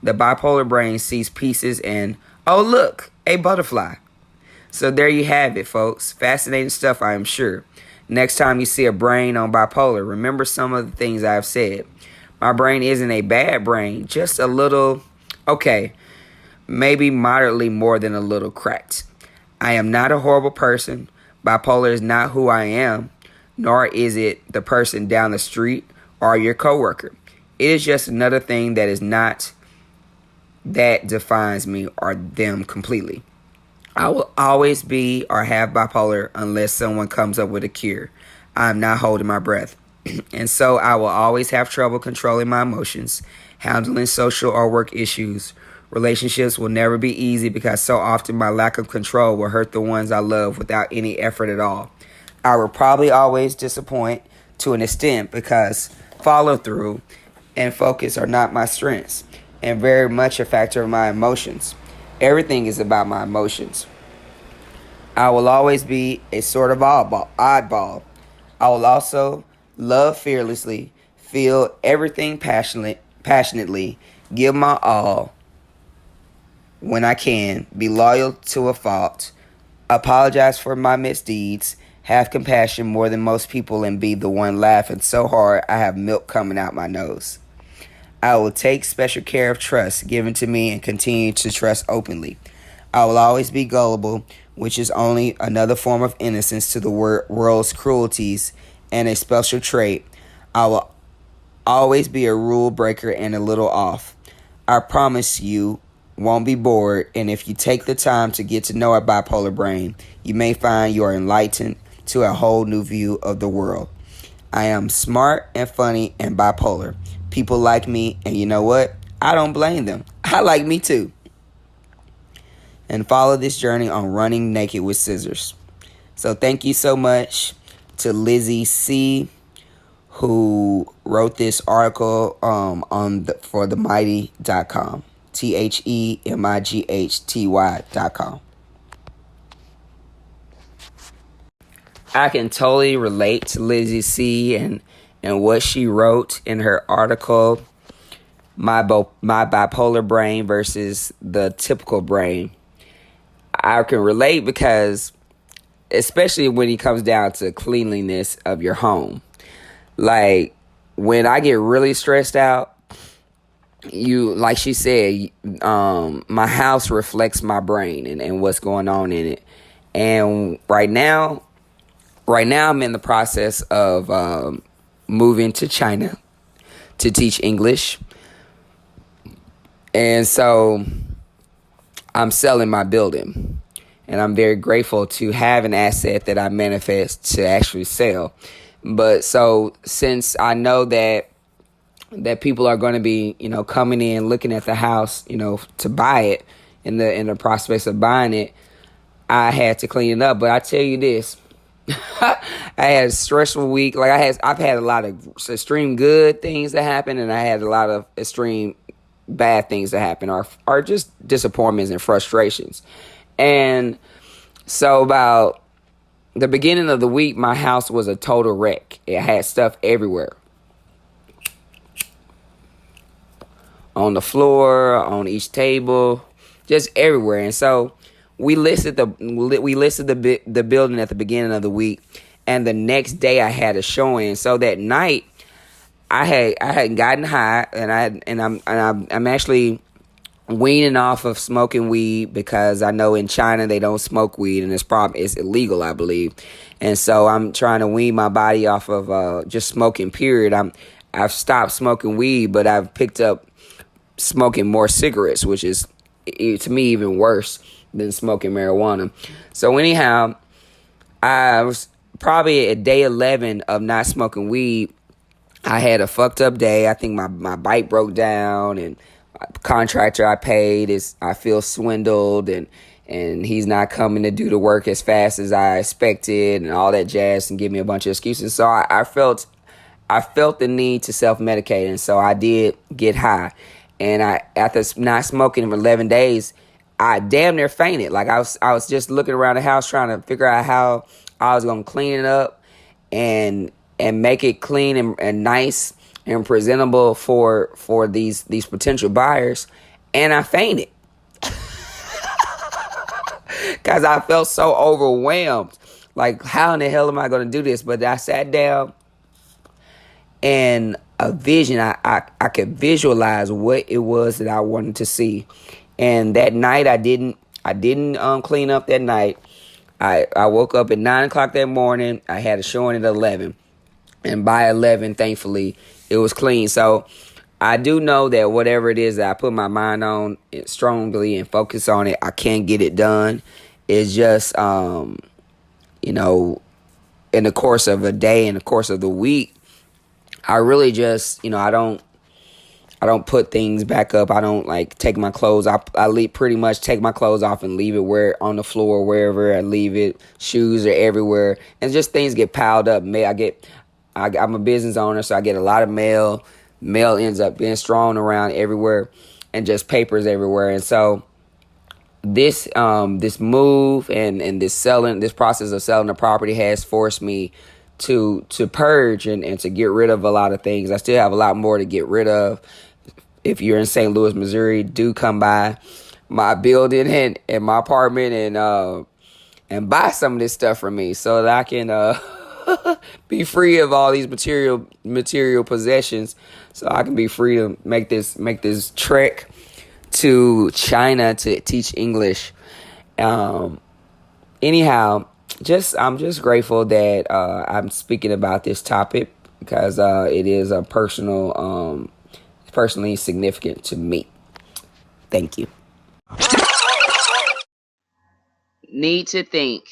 The bipolar brain sees pieces and, oh look, a butterfly. So there you have it, folks. Fascinating stuff, I am sure. Next time you see a brain on bipolar, remember some of the things I have said. My brain isn't a bad brain, just a little, maybe moderately more than a little cracked. I am not a horrible person. Bipolar is not who I am, nor is it the person down the street or your coworker. It is just another thing that defines me or them completely. I will always be or have bipolar unless someone comes up with a cure. I am not holding my breath. And so I will always have trouble controlling my emotions, handling social or work issues. Relationships will never be easy because so often my lack of control will hurt the ones I love without any effort at all. I will probably always disappoint to an extent because follow through and focus are not my strengths and very much a factor of my emotions. Everything is about my emotions. I will always be a sort of oddball. I will also love fearlessly, feel everything passionately, give my all when I can, be loyal to a fault, apologize for my misdeeds, have compassion more than most people, and be the one laughing so hard I have milk coming out my nose. I will take special care of trust given to me and continue to trust openly. I will always be gullible, which is only another form of innocence to the world's cruelties and a special trait. I will always be a rule breaker and a little off. I promise you won't be bored, and if you take the time to get to know a bipolar brain, you may find you are enlightened to a whole new view of the world. I am smart and funny and bipolar. People like me, and you know what? I don't blame them. I like me too. And follow this journey on Running Naked with Scissors. So thank you so much to Lizzie C, who wrote this article for themighty.com. TheMigHty.com. I can totally relate to Lizzie C and what she wrote in her article, my bipolar brain versus the typical brain. I can relate because, especially when it comes down to cleanliness of your home. Like, when I get really stressed out, like she said, my house reflects my brain and what's going on in it. And right now I'm in the process of moving to China to teach English. And so I'm selling my building. And I'm very grateful to have an asset that I manifest to actually sell. But so since I know that people are going to be, coming in, looking at the house, to buy it, in the prospects of buying it, I had to clean it up. But I tell you this, I had a stressful week. Like I've had a lot of extreme good things that happen, and I had a lot of extreme bad things that happen, or just disappointments and frustrations. And so about the beginning of the week, my house was a total wreck. It had stuff everywhere. On the floor, on each table, just everywhere. And so we listed the building at the beginning of the week, and the next day I had a showing. So that night I had gotten high, and I'm actually weaning off of smoking weed, because I know in China they don't smoke weed, and it's illegal, I believe. And so I'm trying to wean my body off of just smoking. Period. I've stopped smoking weed, but I've picked up smoking more cigarettes, which is, to me, even worse than smoking marijuana. So anyhow, I was probably at day 11 of not smoking weed. I had a fucked up day. I think my bike broke down, and the contractor I paid I feel swindled, and he's not coming to do the work as fast as I expected, and all that jazz, and give me a bunch of excuses. So I felt the need to self-medicate, and so I did get high. And after not smoking for 11 days, I damn near fainted. Like I was just looking around the house trying to figure out how I was gonna clean it up and make it clean and nice and presentable for these potential buyers. And I fainted because I felt so overwhelmed. Like, how in the hell am I gonna do this? But I sat down, and a vision, I could visualize what it was that I wanted to see. And that night I didn't clean up that night. I woke up at 9 o'clock that morning. I had a showing at 11. And by 11, thankfully, it was clean. So I do know that whatever it is that I put my mind on strongly and focus on it, I can get it done. It's just, in the course of a day, in the course of the week, I really just, I don't put things back up. I don't take my clothes. I pretty much take my clothes off and leave it on the floor, wherever I leave it. Shoes are everywhere, and just things get piled up. I'm a business owner, so I get a lot of mail. Mail ends up being strewn around everywhere, and just papers everywhere. And so this move and this process of selling the property has forced me to purge and to get rid of a lot of things. I still have a lot more to get rid of. If you're in St. Louis, Missouri, do come by my building and my apartment and buy some of this stuff from me, so that I can be free of all these material possessions, so I can be free to make this trek to China to teach English. Anyhow, I'm just grateful that I'm speaking about this topic, because it is a personally significant to me. Thank you. Need to Think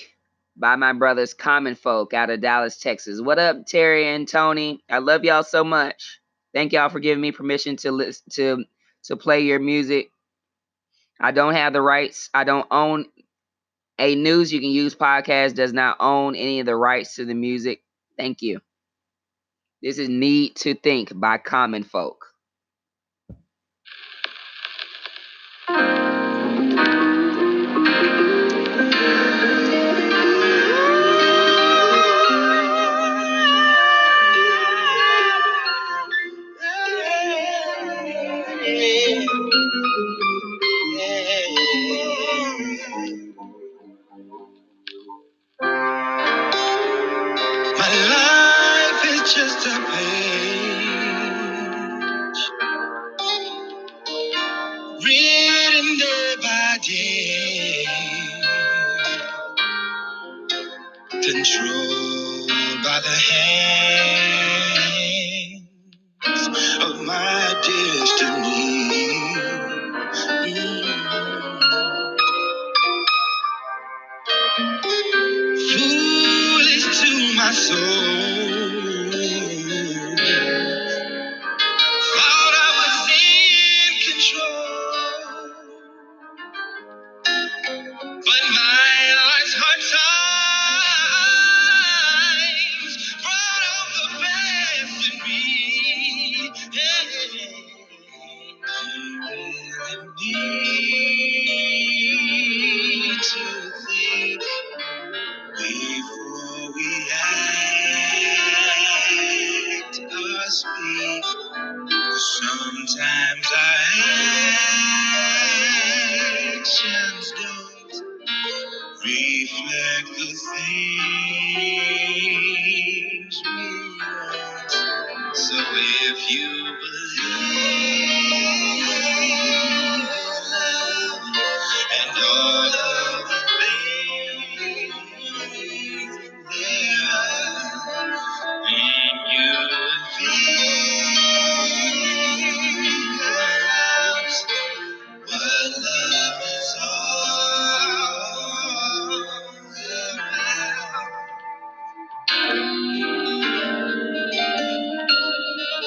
by my brothers Common Folk out of Dallas, Texas. What up, Terry and Tony? I love y'all so much. Thank y'all for giving me permission to play your music. I don't have the rights. I don't own a News You Can Use podcast. Does not own any of the rights to the music. Thank you. This is Need to Think by Common Folk. My life is just a play. day, controlled by the hands of my destiny. Foolish to my soul, thought I was in control, but my life's hard times brought out the best in me. You really need to think before we act or speak. Sometimes our actions don't reflect the things we want. So if you believe in love and all of the things there are, then you will figure out what love is all about.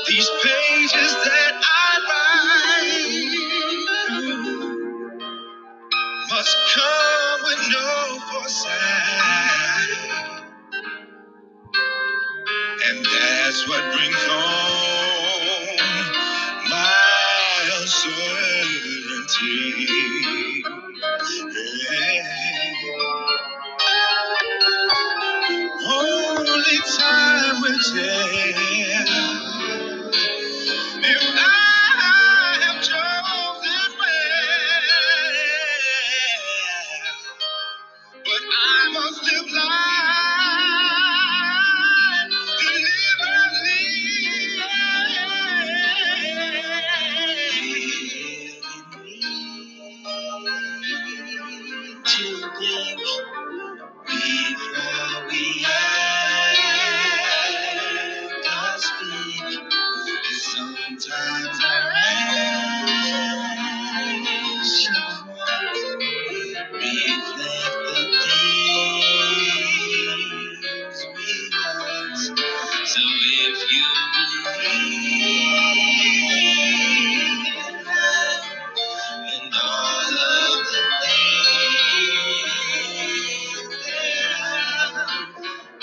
These pages that I write must come with no foresight, and that's what brings home my uncertainty. Only time will tell if I have chosen well, but I must live life deliberately. Before we act or speak, and sometimes our actions won't reflect the things we want. So if you believe in love and all of the things there are,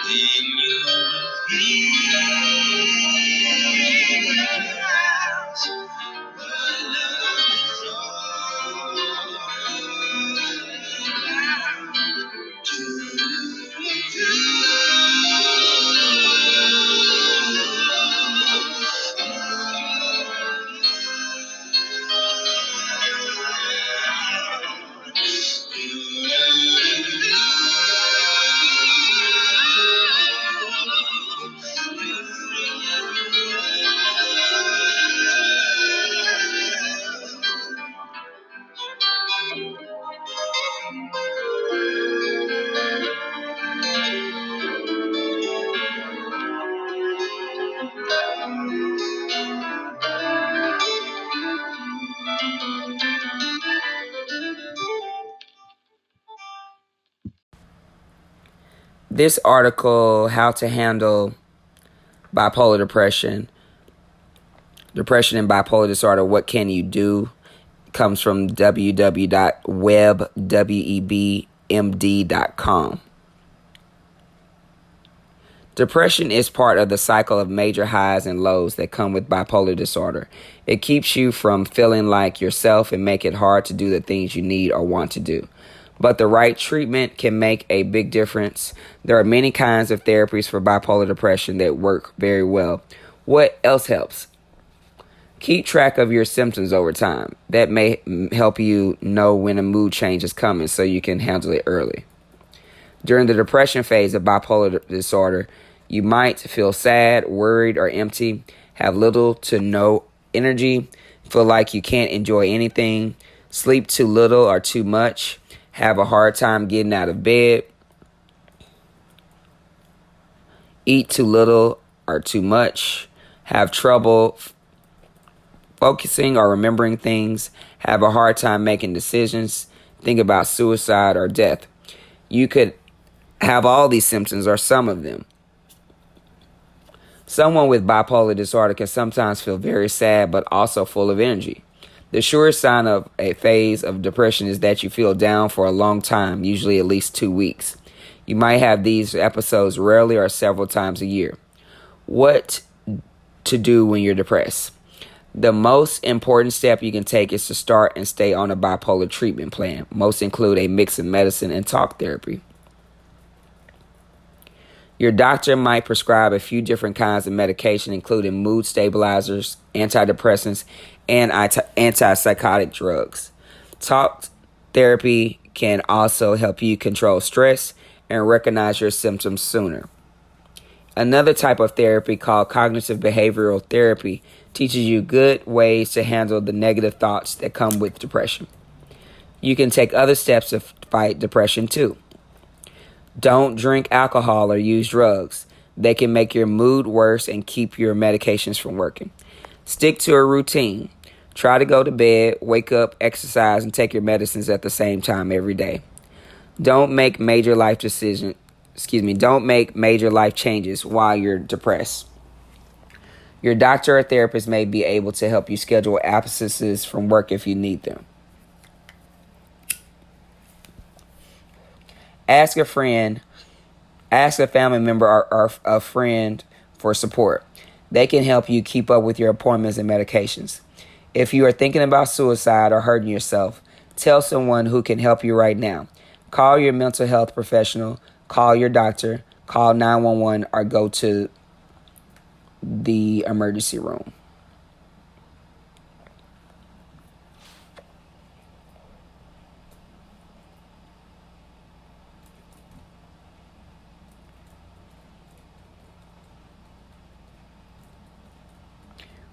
then you will figure out what love is all This article, How to Handle Bipolar Depression and Bipolar Disorder, What Can You Do?, comes from www.webmd.com. Depression is part of the cycle of major highs and lows that come with bipolar disorder. It keeps you from feeling like yourself and make it hard to do the things you need or want to do. But the right treatment can make a big difference. There are many kinds of therapies for bipolar depression that work very well. What else helps? Keep track of your symptoms over time. That may help you know when a mood change is coming so you can handle it early. During the depression phase of bipolar disorder, you might feel sad, worried, or empty, have little to no energy, feel like you can't enjoy anything. sleep too little or too much, have a hard time getting out of bed, eat too little or too much, have trouble focusing or remembering things, have a hard time making decisions, think about suicide or death. You could have all these symptoms or some of them. Someone with bipolar disorder can sometimes feel very sad but also full of energy. The surest sign of a phase of depression is that you feel down for a long time, usually at least 2 weeks. You might have these episodes rarely or several times a year. What to do when you're depressed? The most important step you can take is to start and stay on a bipolar treatment plan. Most include a mix of medicine and talk therapy. Your doctor might prescribe a few different kinds of medication, including mood stabilizers, antidepressants, and antipsychotic drugs. Talk therapy can also help you control stress and recognize your symptoms sooner. Another type of therapy called cognitive behavioral therapy teaches you good ways to handle the negative thoughts that come with depression. You can take other steps to fight depression too. Don't drink alcohol or use drugs. They can make your mood worse and keep your medications from working. Stick to a routine. Try to go to bed, wake up, exercise, and take your medicines at the same time every day. Don't make major life changes while you're depressed. Your doctor or therapist may be able to help you schedule absences from work if you need them. Ask a friend, ask a family member or a friend for support. They can help you keep up with your appointments and medications. If you are thinking about suicide or hurting yourself, tell someone who can help you right now. Call your mental health professional, call your doctor, call 911, or go to the emergency room.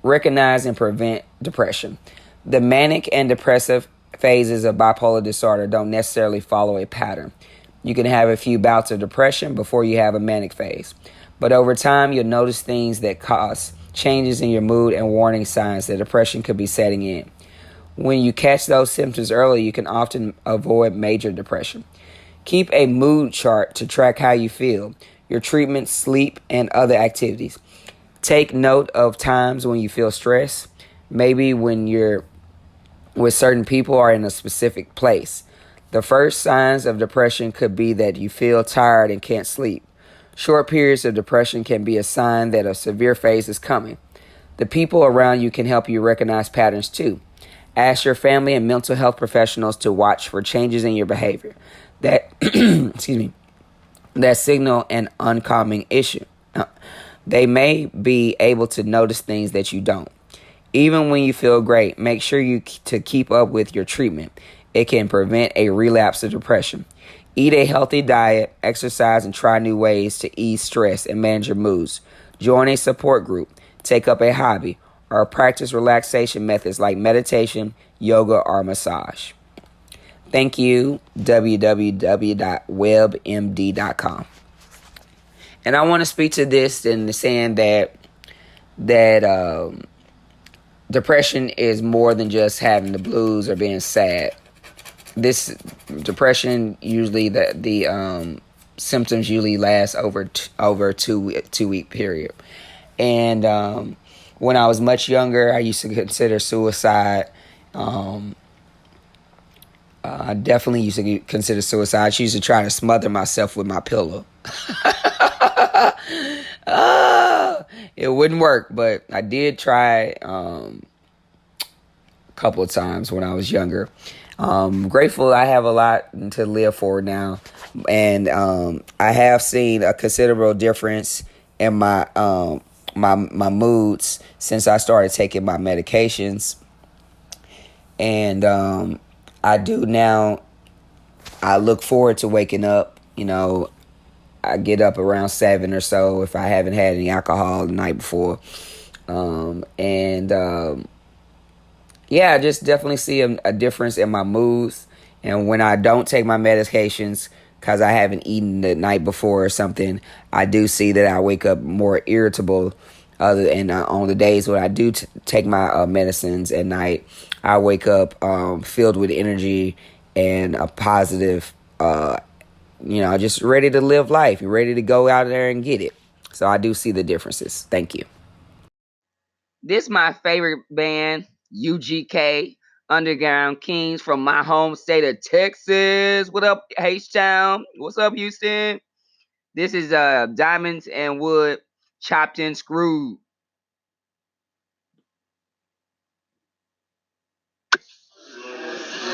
Recognize and prevent depression. The manic and depressive phases of bipolar disorder don't necessarily follow a pattern. You can have a few bouts of depression before you have a manic phase. But over time, you'll notice things that cause changes in your mood and warning signs that depression could be setting in. When you catch those symptoms early, you can often avoid major depression. Keep a mood chart to track how you feel, your treatment, sleep, and other activities. Take note of times when you feel stress, maybe when you're with certain people or in a specific place. The first signs of depression could be that you feel tired and can't sleep. Short periods of depression can be a sign that a severe phase is coming. The people around you can help you recognize patterns too. Ask your family and mental health professionals to watch for changes in your behavior that that signal an oncoming issue. They may be able to notice things that you don't. Even when you feel great, make sure to keep up with your treatment. It can prevent a relapse of depression. Eat a healthy diet, exercise, and try new ways to ease stress and manage your moods. Join a support group, take up a hobby, or practice relaxation methods like meditation, yoga, or massage. Thank you, www.webmd.com. And I want to speak to this in saying that depression is more than just having the blues or being sad. This depression usually the symptoms usually last over a 2-week period. And when I was much younger, I used to consider suicide. I definitely used to consider suicide. I used to try to smother myself with my pillow. It wouldn't work, but I did try a couple of times when I was younger. Grateful I have a lot to live for now, and I have seen a considerable difference in my my moods since I started taking my medications, and I do now. I look forward to waking up. You know, I get up around 7 or so if I haven't had any alcohol the night before, yeah, I just definitely see a difference in my moods. And when I don't take my medications because I haven't eaten the night before or something, I do see that I wake up more irritable. Other and on the days when I do take my medicines at night, I wake up filled with energy and a positive, just ready to live life. You're ready to go out there and get it. So I do see the differences. Thank you. This my favorite band, UGK, Underground Kings from my home state of Texas. What up, H-Town? What's up, Houston? This is Diamonds and Wood, Chopped and Screwed.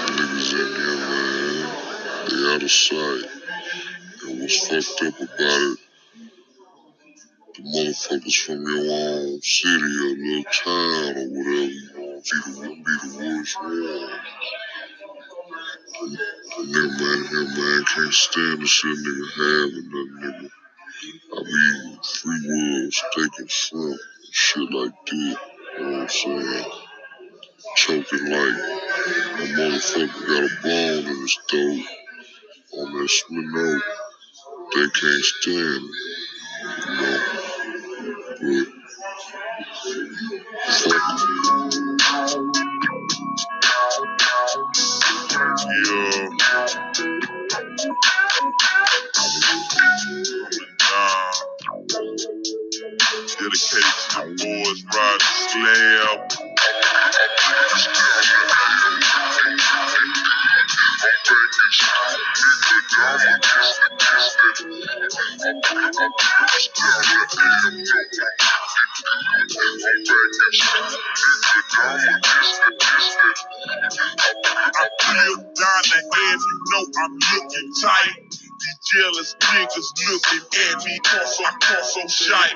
Niggas in here, man, they out of sight. And what's fucked up about it, the motherfuckers from your own city or little town or whatever, be the worst one. Nigga, man, can't stand the shit nigga having that nigga. I be eating free will, steak and shrimp, and shit like that. You know what I'm saying? Choking like a motherfucker got a bone in his throat on that Smino. They can't stand it, you know. But fuck it. Dedicated to the boys, riding slab. I feel down the head, you know I'm looking tight. These jealous niggas looking at me, I'm so shy.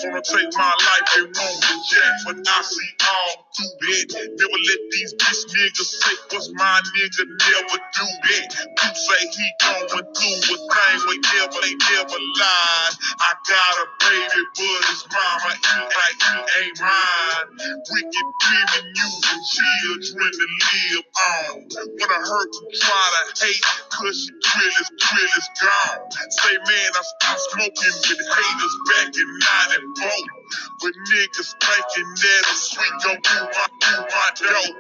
Wanna take my life and want the jack, but I see all through that. Never let these bitch niggas take what's my nigga, never do that. You say he going through a thing, we never lied. I got a baby, but his mama ain't mine. Wicked women using children to live on. Wanna hurt and try to hate, cause your drill is gone. Say man, I stopped smoking with haters back in 94. But niggas thinking that a sweet gon' through my dope.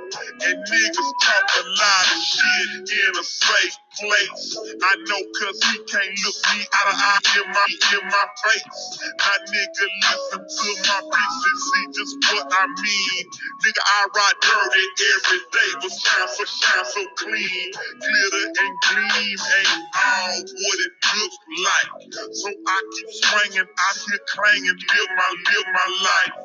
And niggas talk a lot of shit in a safe place. I know cause he can't look me out of eye in my face. My nigga listen to my bitch and see just what I mean. Nigga, I ride dirty every day, but shine so clean. Glitter and gleam ain't all what it looks like. So I keep swinging, out here clanging, live my life.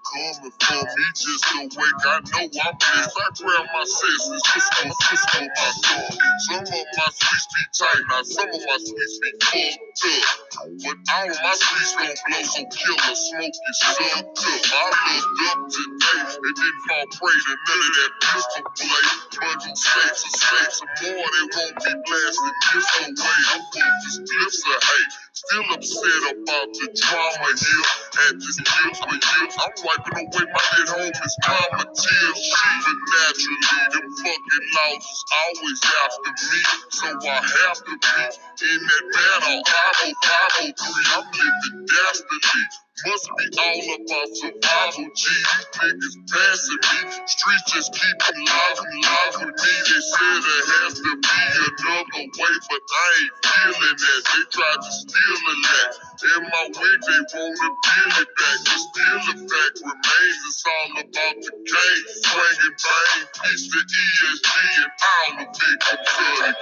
Coming for me just awake. I know I'm pissed. I grab my senses, just on my car. Some of my sweets be tight, now some of my sweets be full. But all of my streets gon' blow, so killer smoke is sucked up. I looked up today and didn't fall prey to none of that pistol play. But you say some more, they won't be blasting this away. I'm full of spliffs of hate, still upset about the drama here. At this year for years, I'm wiping away my dead homies' mama tears. But naturally, them fucking laws is always after me, so I have to be in that manner. 503, I'm living dastardly. Must be all about survival, G. These niggas passing me. Streets just keep alive with me. They said there has to be another way, but I ain't feeling that. They tried to steal a lot. In my wig, they wanna peel it back. But still the fact remains, it's all about the game. Swinging bang, peace to ESG and all the victims of the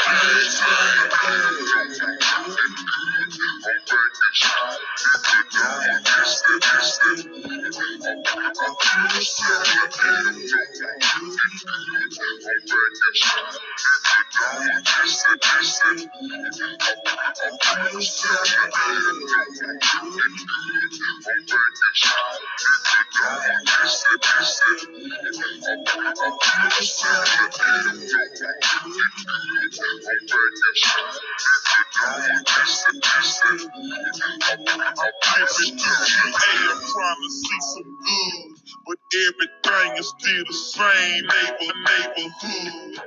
I'm trying to see some good, but everything is still the same. Neighborhood.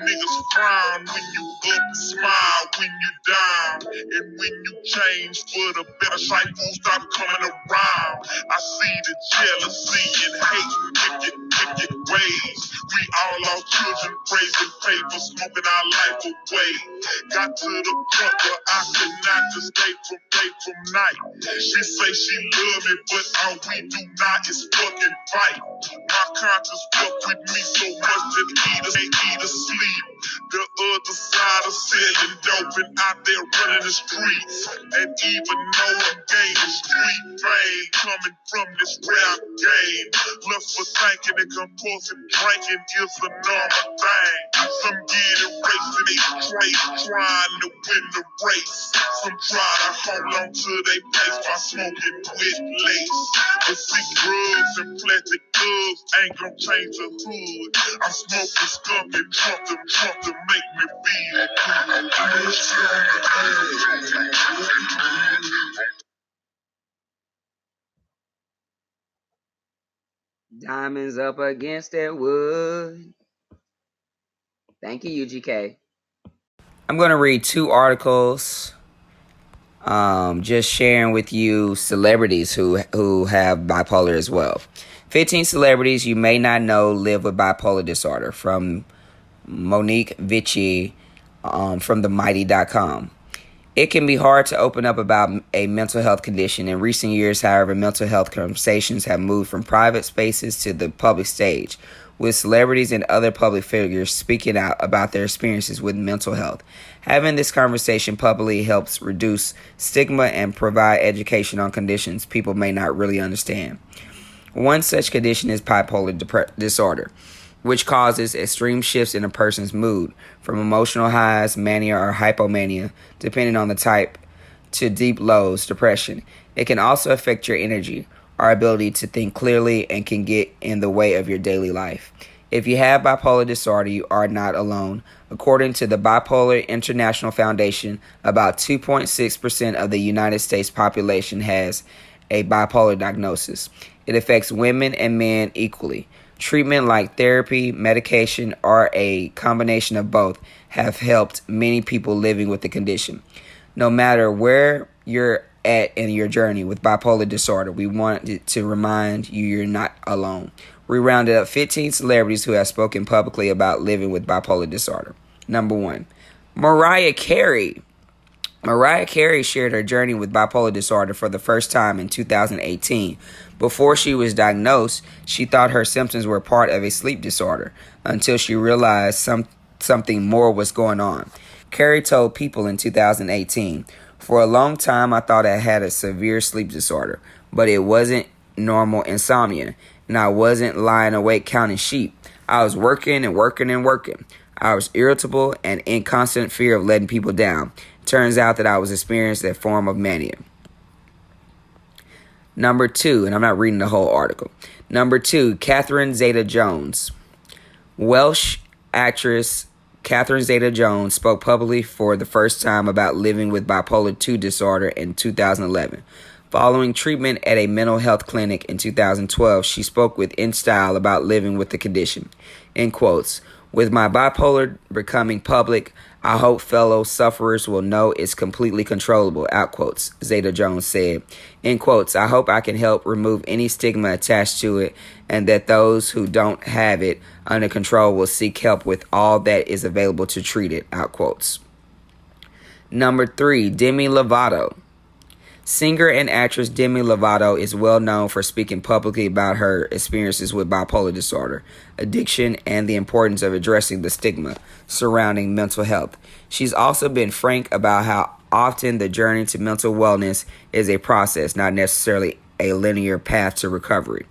Niggas frown when you up, smile when you down, and when you change for the better, sight fools stop coming around. I see the jealousy and hate, wicked ways. We all lost children, praising paper, smoking our life away. Got to the point where I could not just stay from night. She say she love me, but all we do not is fucking fight. My conscience fuck with me so much that ain't eat or sleep. The other side of selling dope and out there running the streets. And even though I'm gaining street fame coming from this rap game, love for thinking that compulsive drinking is a normal thing. Some get erased and they trying to win the race. Some try to hold on to their place by smoking with lace. But see, drugs and plastic thugs ain't gon' change the hood. I'm smoking skunk and Trump to make me feel good. Diamonds up against that wood. Thank you, UGK. I'm going to read 2 articles, just sharing with you celebrities who have bipolar as well. 15 celebrities you may not know live with bipolar disorder, from Monique Vici from themighty.com. It can be hard to open up about a mental health condition. In recent years, however, mental health conversations have moved from private spaces to the public stage, with celebrities and other public figures speaking out about their experiences with mental health. Having this conversation publicly helps reduce stigma and provide education on conditions people may not really understand. One such condition is bipolar disorder, which causes extreme shifts in a person's mood, from emotional highs, mania, or hypomania, depending on the type, to deep lows, depression. It can also affect your energy, our ability to think clearly, and can get in the way of your daily life. If you have bipolar disorder, you are not alone. According to the Bipolar International Foundation, about 2.6% of the United States population has a bipolar diagnosis. It affects women and men equally. Treatment like therapy, medication, or a combination of both have helped many people living with the condition. No matter where you're at in your journey with bipolar disorder, we wanted to remind you you're not alone. We rounded up 15 celebrities who have spoken publicly about living with bipolar disorder. Number 1, Mariah Carey. Mariah Carey shared her journey with bipolar disorder for the first time in 2018. Before she was diagnosed, she thought her symptoms were part of a sleep disorder until she realized something more was going on. Carey told People in 2018, "For a long time, I thought I had a severe sleep disorder, but it wasn't normal insomnia, and I wasn't lying awake counting sheep. I was working and working and working. I was irritable and in constant fear of letting people down. Turns out that I was experiencing a form of mania. Number 2, and I'm not reading the whole article. Number 2, Catherine Zeta-Jones. Welsh actress Catherine Zeta-Jones spoke publicly for the first time about living with bipolar 2 disorder in 2011. Following treatment at a mental health clinic in 2012, she spoke with InStyle about living with the condition. In quotes, "With my bipolar becoming public, I hope fellow sufferers will know it's completely controllable," out quotes, Zeta-Jones said. In quotes, "I hope I can help remove any stigma attached to it and that those who don't have it under control will seek help with all that is available to treat it," out quotes. Number 3, Demi Lovato. Singer and actress Demi Lovato is well known for speaking publicly about her experiences with bipolar disorder, addiction, and the importance of addressing the stigma surrounding mental health. She's also been frank about how often the journey to mental wellness is a process, not necessarily a linear path to recovery.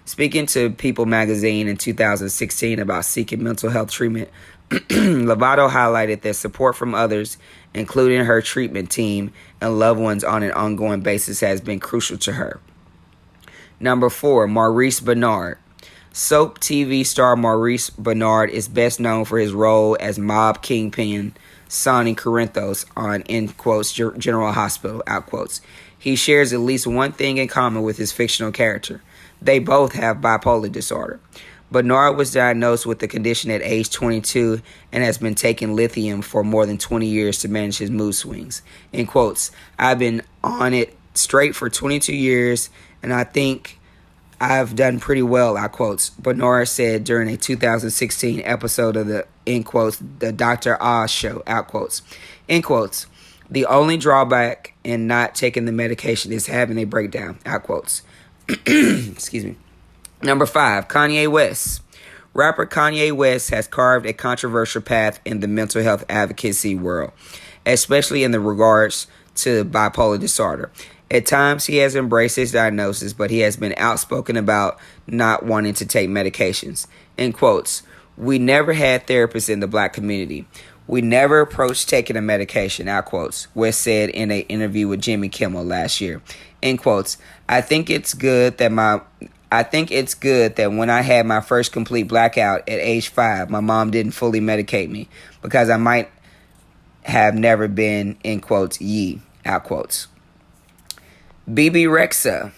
Speaking to People magazine in 2016 about seeking mental health treatment, Lovato highlighted that support from others, including her treatment team and loved ones on an ongoing basis, has been crucial to her. Number 4, Maurice Bernard. Soap TV star Maurice Bernard is best known for his role as mob kingpin Sonny Corinthos on, in quotes, General Hospital, out quotes. He shares at least one thing in common with his fictional character. They both have bipolar disorder. Bernard was diagnosed with the condition at age 22 and has been taking lithium for more than 20 years to manage his mood swings. In quotes, "I've been on it straight for 22 years, and I think I've done pretty well," out quotes, Bernard said during a 2016 episode of the, in quotes, the Dr. Oz show, out quotes. In quotes, "The only drawback in not taking the medication is having a breakdown," out quotes. Excuse me. Number 5, Kanye West. Rapper Kanye West has carved a controversial path in the mental health advocacy world, especially in the regards to bipolar disorder. At times, he has embraced his diagnosis, but he has been outspoken about not wanting to take medications. In quotes, "We never had therapists in the black community. We never approached taking a medication," out quotes, West said in an interview with Jimmy Kimmel last year. In quotes, I think it's good that when I had my first complete blackout at age 5, my mom didn't fully medicate me because I might have never been," in quotes, out quotes. Bebe Rexha.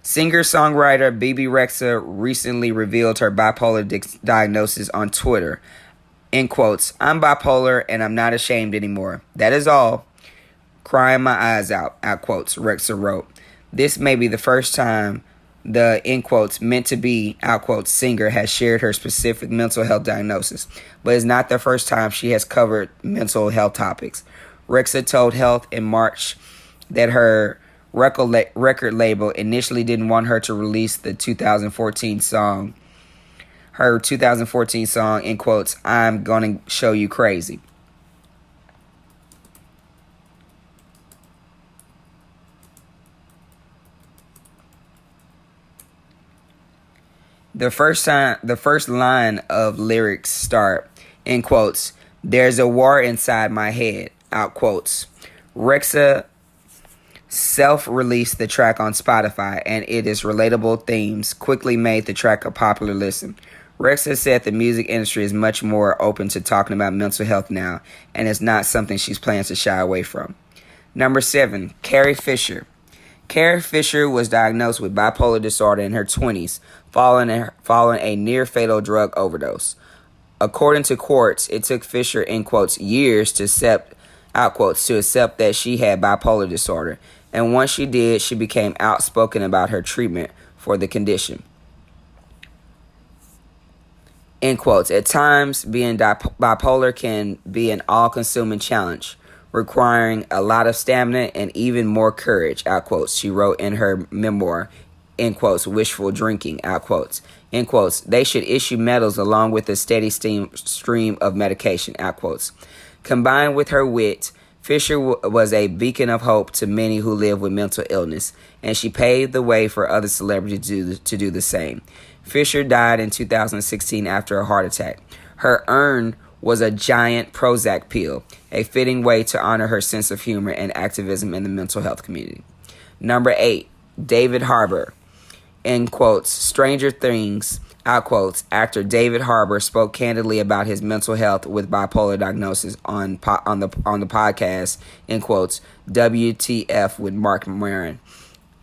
Singer-songwriter Bebe Rexha recently revealed her bipolar diagnosis on Twitter. In quotes, "I'm bipolar and I'm not ashamed anymore. That is all. Crying my eyes out," quotes, Rexha wrote. This may be the first time the, in quotes, meant to be, out quotes, singer has shared her specific mental health diagnosis, but it's not the first time she has covered mental health topics. Rexha told Health in March that her record label initially didn't want her to release the 2014 song, in quotes, "I'm Gonna Show You Crazy." The first line of lyrics start, in quotes, "There's a war inside my head," out quotes. Rexha self-released the track on Spotify, and its relatable themes quickly made the track a popular listen. Rexha said the music industry is much more open to talking about mental health now, and it's not something she's planning to shy away from. Number 7, Carrie Fisher. Carrie Fisher was diagnosed with bipolar disorder in her 20s, following a near-fatal drug overdose. According to Quartz, it took Fisher, in quotes, years to accept that she had bipolar disorder, and once she did, she became outspoken about her treatment for the condition. In quotes, "At times, being bipolar can be an all-consuming challenge, requiring a lot of stamina and even more courage," out quotes, she wrote in her memoir, in quotes, "Wishful Drinking," out quotes. In quotes, "They should issue medals along with a steady stream of medication," out quotes. Combined with her wit, Fisher was a beacon of hope to many who live with mental illness, and she paved the way for other celebrities to do the same. Fisher died in 2016 after a heart attack. Her urn was a giant Prozac pill, a fitting way to honor her sense of humor and activism in the mental health community. Number 8, David Harbour. In quotes, Stranger Things, out quotes, actor David Harbour spoke candidly about his mental health with bipolar diagnosis on the podcast, in quotes, WTF with Mark Maron,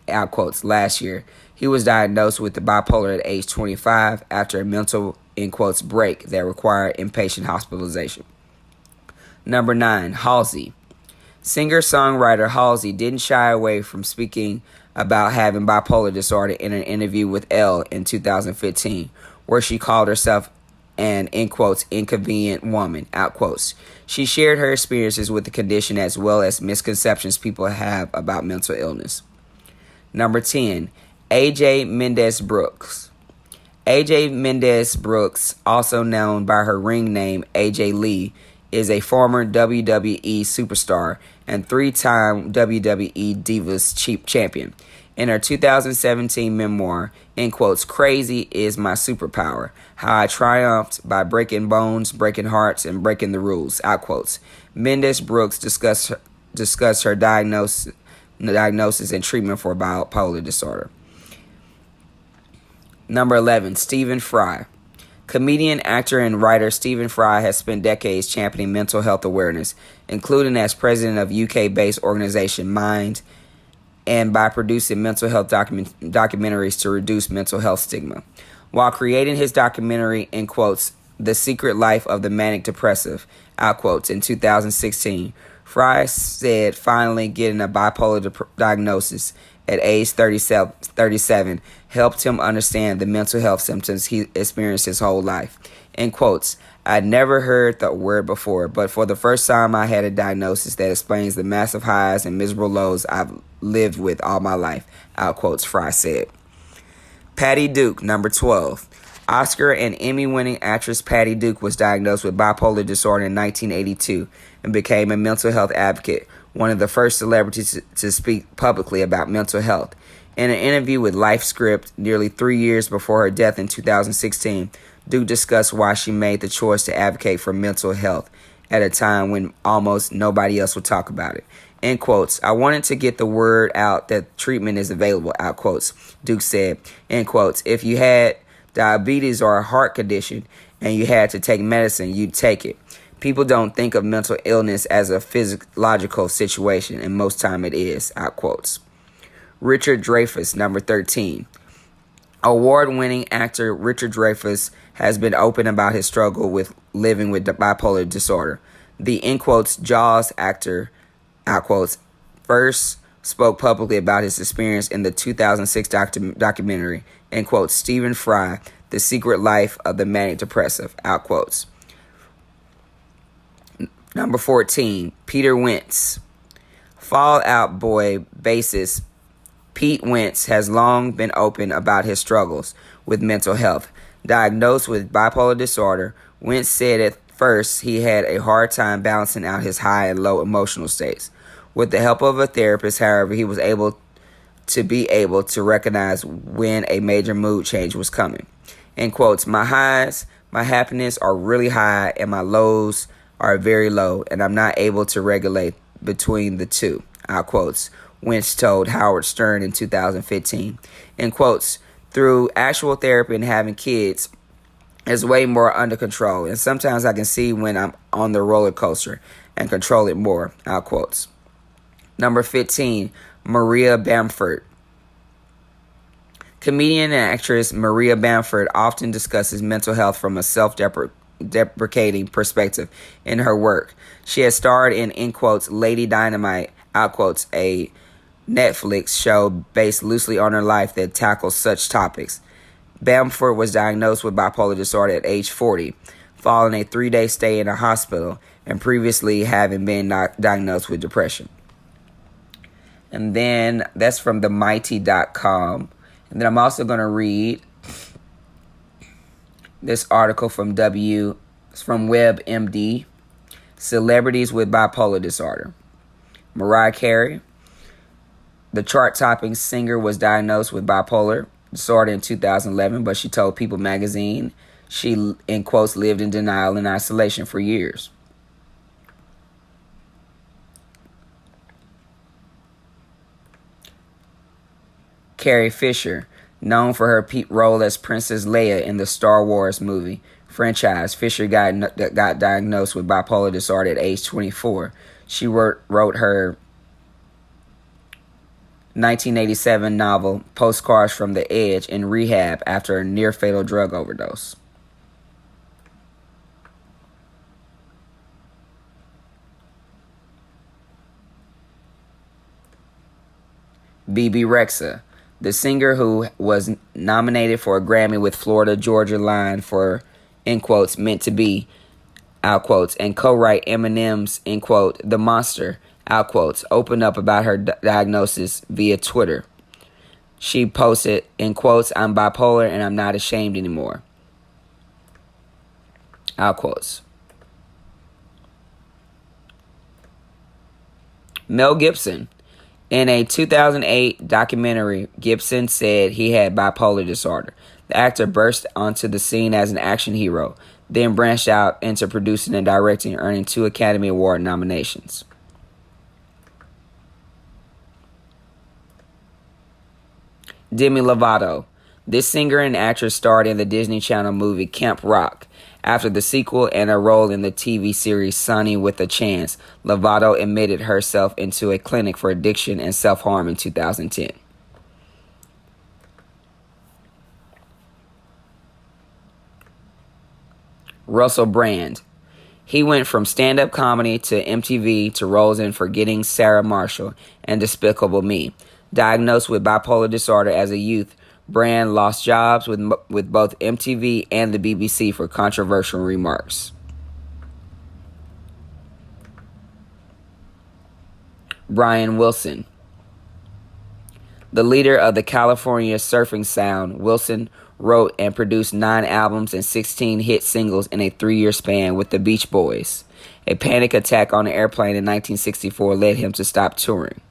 out quotes, last year. He was diagnosed with the bipolar at age 25 after a mental, in quotes, break that required inpatient hospitalization. Number 9, Halsey. Singer-songwriter Halsey didn't shy away from speaking about having bipolar disorder in an interview with Elle in 2015, where she called herself an, in quotes, inconvenient woman, out quotes. She shared her experiences with the condition as well as misconceptions people have about mental illness. Number 10, AJ Mendez Brooks. AJ Mendez Brooks, also known by her ring name AJ Lee, is a former WWE superstar and 3-time WWE Divas champion. In her 2017 memoir, in quotes, Crazy is My Superpower, How I Triumphed by Breaking Bones, Breaking Hearts, and Breaking the Rules, out quotes, Mendez Brooks discussed her diagnosis and treatment for bipolar disorder. Number 11, Stephen Fry. Comedian, actor, and writer Stephen Fry has spent decades championing mental health awareness, including as president of UK-based organization Mind, and by producing mental health documentaries to reduce mental health stigma. While creating his documentary, in quotes, The Secret Life of the Manic Depressive, out quotes, in 2016, Fry said finally getting a bipolar diagnosis at age 37 helped him understand the mental health symptoms he experienced his whole life. In quotes, I'd never heard the word before, but for the first time I had a diagnosis that explains the massive highs and miserable lows I've lived with all my life, out quotes, Fry said. Patty Duke, number 12. Oscar and Emmy-winning actress Patty Duke was diagnosed with bipolar disorder in 1982 and became a mental health advocate, one of the first celebrities to speak publicly about mental health. In an interview with LifeScript nearly 3 years before her death in 2016, Duke discussed why she made the choice to advocate for mental health at a time when almost nobody else would talk about it. In quotes, I wanted to get the word out that treatment is available, out quotes, Duke said. In quotes, if you had diabetes or a heart condition and you had to take medicine, you'd take it. People don't think of mental illness as a physiological situation, and most time it is, out quotes. Richard Dreyfuss, number 13. Award-winning actor Richard Dreyfuss has been open about his struggle with living with bipolar disorder. The, in quotes, Jaws actor, out quotes, first spoke publicly about his experience in the 2006 documentary, in quotes, Stephen Fry, The Secret Life of the Manic Depressive, out quotes. Number 14, Peter Wentz. Fall Out Boy bassist Pete Wentz has long been open about his struggles with mental health. Diagnosed with bipolar disorder, Wentz said at first he had a hard time balancing out his high and low emotional states. With the help of a therapist, however, he was able to recognize when a major mood change was coming. In quotes, my highs, my happiness are really high and my lows are very low, and I'm not able to regulate between the two, out quotes, Wentz told Howard Stern in 2015. In quotes, through actual therapy and having kids, it's way more under control, and sometimes I can see when I'm on the roller coaster and control it more, out quotes. Number 15, Maria Bamford. Comedian and actress Maria Bamford often discusses mental health from a self-deprecating perspective in her work. She has starred in quotes, Lady Dynamite, out quotes, a Netflix show based loosely on her life that tackles such topics. Bamford was diagnosed with bipolar disorder at age 40, following a 3-day stay in a hospital and previously having been diagnosed with depression. And then that's from themighty.com. And then I'm also going to read this article from WebMD. Celebrities with bipolar disorder. Mariah Carey, the chart-topping singer, was diagnosed with bipolar disorder in 2011, but she told People magazine She, in quotes, lived in denial and isolation for years. Carrie Fisher, known for her role as Princess Leia in the Star Wars movie franchise, Fisher got diagnosed with bipolar disorder at age 24. She wrote her 1987 novel Postcards from the Edge in rehab after a near-fatal drug overdose. Bebe Rexha, the singer who was nominated for a Grammy with Florida Georgia Line for, in quotes, Meant to Be, out quotes, and co-write Eminem's, in quote, The Monster, out quotes, opened up about her diagnosis via Twitter. She posted, in quotes, I'm bipolar and I'm not ashamed anymore, out quotes. Mel Gibson. In a 2008 documentary, Gibson said he had bipolar disorder. The actor burst onto the scene as an action hero, then branched out into producing and directing, earning 2 Academy Award nominations. Demi Lovato. This singer and actress starred in the Disney Channel movie Camp Rock. After the sequel and a role in the TV series Sonny with a Chance, Lovato admitted herself into a clinic for addiction and self-harm in 2010. Russell Brand. He went from stand-up comedy to MTV to roles in Forgetting Sarah Marshall and Despicable Me. Diagnosed with bipolar disorder as a youth, Brand lost jobs with both MTV and the BBC for controversial remarks. Brian Wilson. The leader of the California surfing sound, Wilson wrote and produced 9 albums and 16 hit singles in a 3-year span with the Beach Boys. A panic attack on an airplane in 1964 led him to stop touring.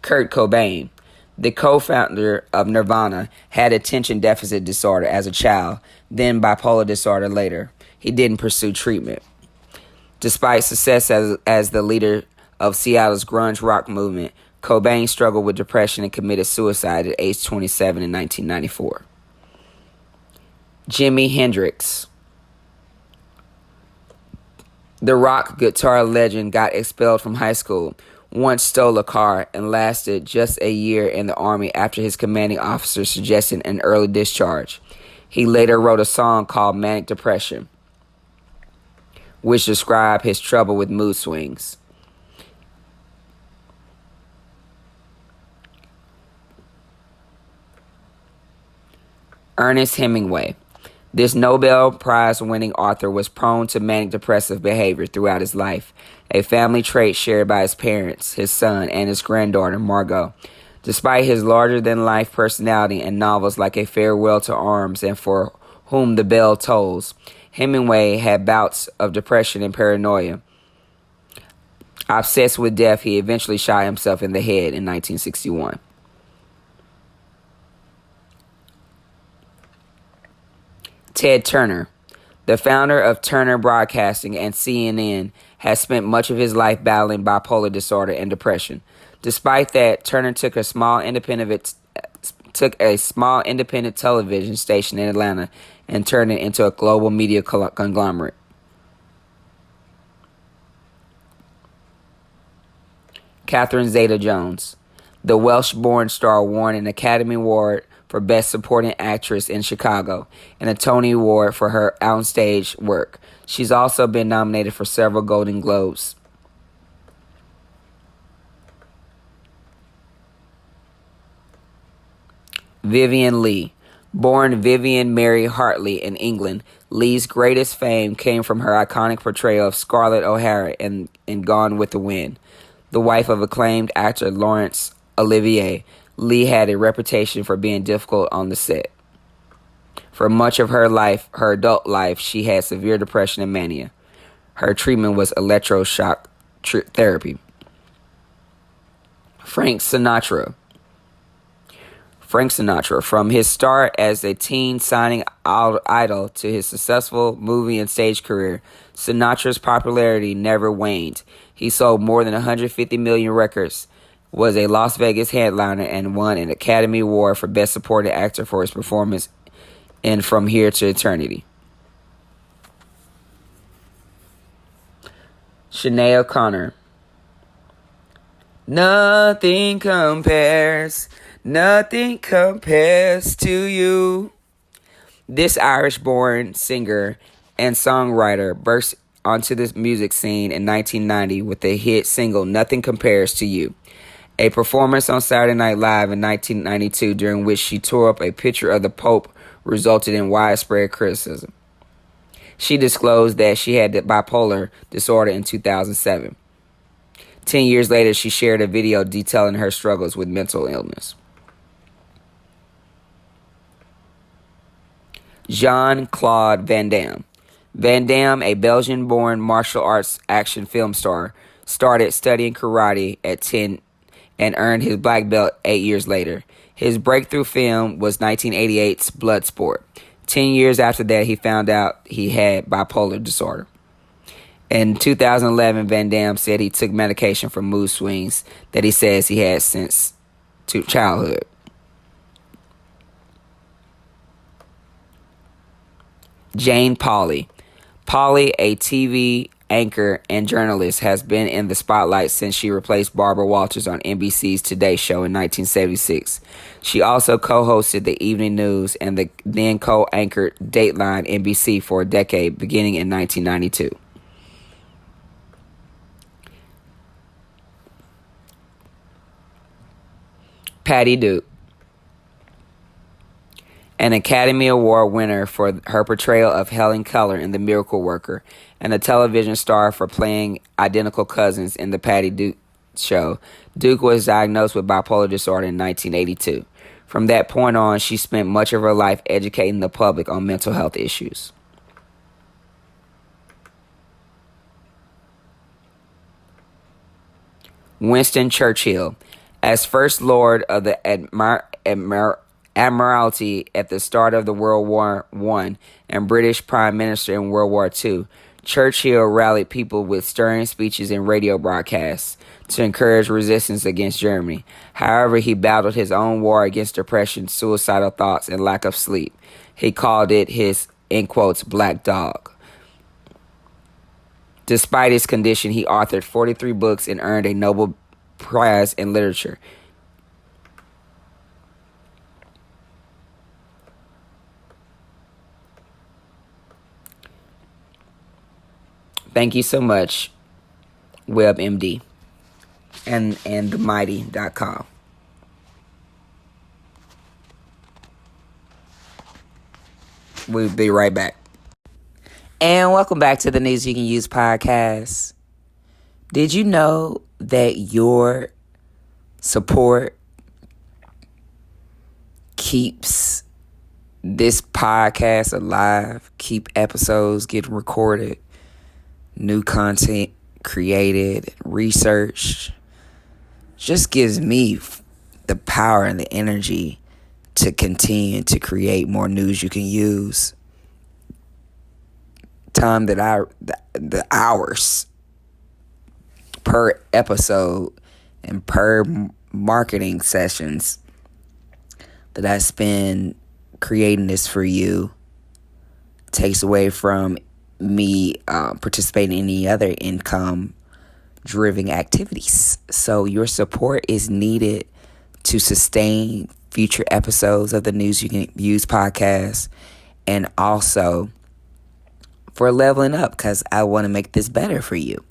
Kurt Cobain, the co-founder of Nirvana, had attention deficit disorder as a child, then bipolar disorder later. He didn't pursue treatment. Despite success as the leader of Seattle's grunge rock movement, Cobain struggled with depression and committed suicide at age 27 in 1994. Jimi Hendrix. The rock guitar legend got expelled from high school, once stole a car, and lasted just a year in the Army after his commanding officer suggested an early discharge. He later wrote a song called Manic Depression, which described his trouble with mood swings. Ernest Hemingway. This Nobel Prize-winning author was prone to manic-depressive behavior throughout his life, a family trait shared by his parents, his son, and his granddaughter, Margot. Despite his larger-than-life personality in novels like A Farewell to Arms and For Whom the Bell Tolls, Hemingway had bouts of depression and paranoia. Obsessed with death, he eventually shot himself in the head in 1961. Ted Turner. The founder of Turner Broadcasting and CNN has spent much of his life battling bipolar disorder and depression. Despite that, Turner took a small independent television station in Atlanta and turned it into a global media conglomerate. Catherine Zeta-Jones. The Welsh-born star won an Academy Award for Best Supporting Actress in Chicago and a Tony Award for her onstage work. She's also been nominated for several Golden Globes. Vivien Leigh. Born Vivian Mary Hartley in England, Lee's greatest fame came from her iconic portrayal of Scarlett O'Hara in Gone with the Wind. The wife of acclaimed actor Laurence Olivier, Leigh had a reputation for being difficult on the set. For much of her adult life, she had severe depression and mania. Her treatment was electroshock therapy. Frank Sinatra. Frank Sinatra. From his start as a teen signing idol to his successful movie and stage career, Sinatra's popularity never waned. He sold more than 150 million records, was a Las Vegas headliner, and won an Academy Award for Best Supporting Actor for his performance in From Here to Eternity. Sinead O'Connor. Nothing compares to you. This Irish-born singer and songwriter burst onto the music scene in 1990 with the hit single Nothing Compares to You, a performance on Saturday Night Live in 1992 during which she tore up a picture of the Pope resulted in widespread criticism. She disclosed that she had bipolar disorder in 2007. 10 years later, she shared a video detailing her struggles with mental illness. Jean-Claude Van Damme. Van Damme, a Belgian-born martial arts action film star, started studying karate at 10 and earned his black belt 8 years later. His breakthrough film was 1988's Bloodsport. 10 years after that, he found out he had bipolar disorder. In 2011, Van Damme said he took medication for mood swings that he says he had since childhood. Jane Pauley. Pauley, a TV anchor and journalist, has been in the spotlight since she replaced Barbara Walters on NBC's Today Show in 1976. She also co-hosted the evening news and the then co-anchored Dateline NBC for a decade, beginning in 1992. Patty Duke. An Academy Award winner for her portrayal of Helen Keller in The Miracle Worker, and a television star for playing identical cousins in The Patty Duke Show, Duke was diagnosed with bipolar disorder in 1982. From that point on, she spent much of her life educating the public on mental health issues. Winston Churchill. As First Lord of the Admiralty at the start of the World War I and British Prime Minister in World War II, Churchill rallied people with stirring speeches and radio broadcasts to encourage resistance against Germany. However, he battled his own war against depression, suicidal thoughts, and lack of sleep. He called it his, in quotes, black dog. Despite his condition, he authored 43 books and earned a Nobel Prize in Literature. Thank you so much, WebMD and themighty.com. We'll be right back. And welcome back to the News You Can Use podcast. Did you know that your support keeps this podcast alive, keep episodes getting recorded, new content created, researched? Just gives me the power and the energy to continue to create more news you can use. Time that the hours per episode and per marketing sessions that I spend creating this for you takes away from me participating in any other income-driven activities. So your support is needed to sustain future episodes of the News You Can Use podcast, and also for leveling up, because I want to make this better for you.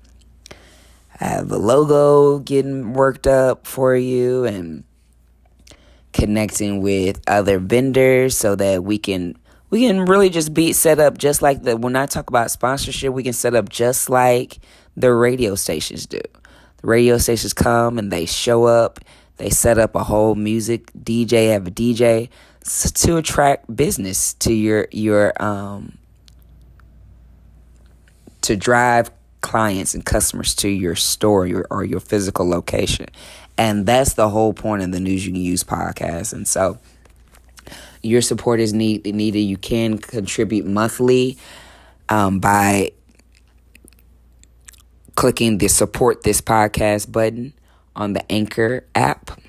I have a logo getting worked up for you and connecting with other vendors so that we can really just be set up just like when I talk about sponsorship, we can set up just like the radio stations do. The radio stations come and they show up, they set up a whole music DJ, have a DJ to attract business to your to drive clients and customers to your store or your physical location. And that's the whole point of the News You Can Use podcast. And so Your support is needed. You can contribute monthly by clicking the support this podcast button on the Anchor app.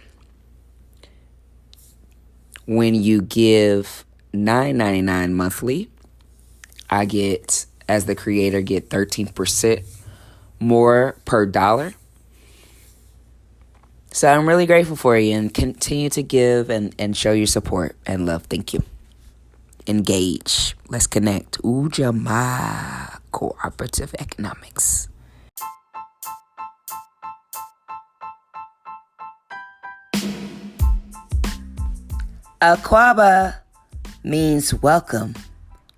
When you give $9.99 monthly, I get, as the creator, get 13% more per dollar. So I'm really grateful for you, and continue to give and show your support and love. Thank you. Engage. Let's connect. Ujamaa Cooperative Economics. Akwaba means welcome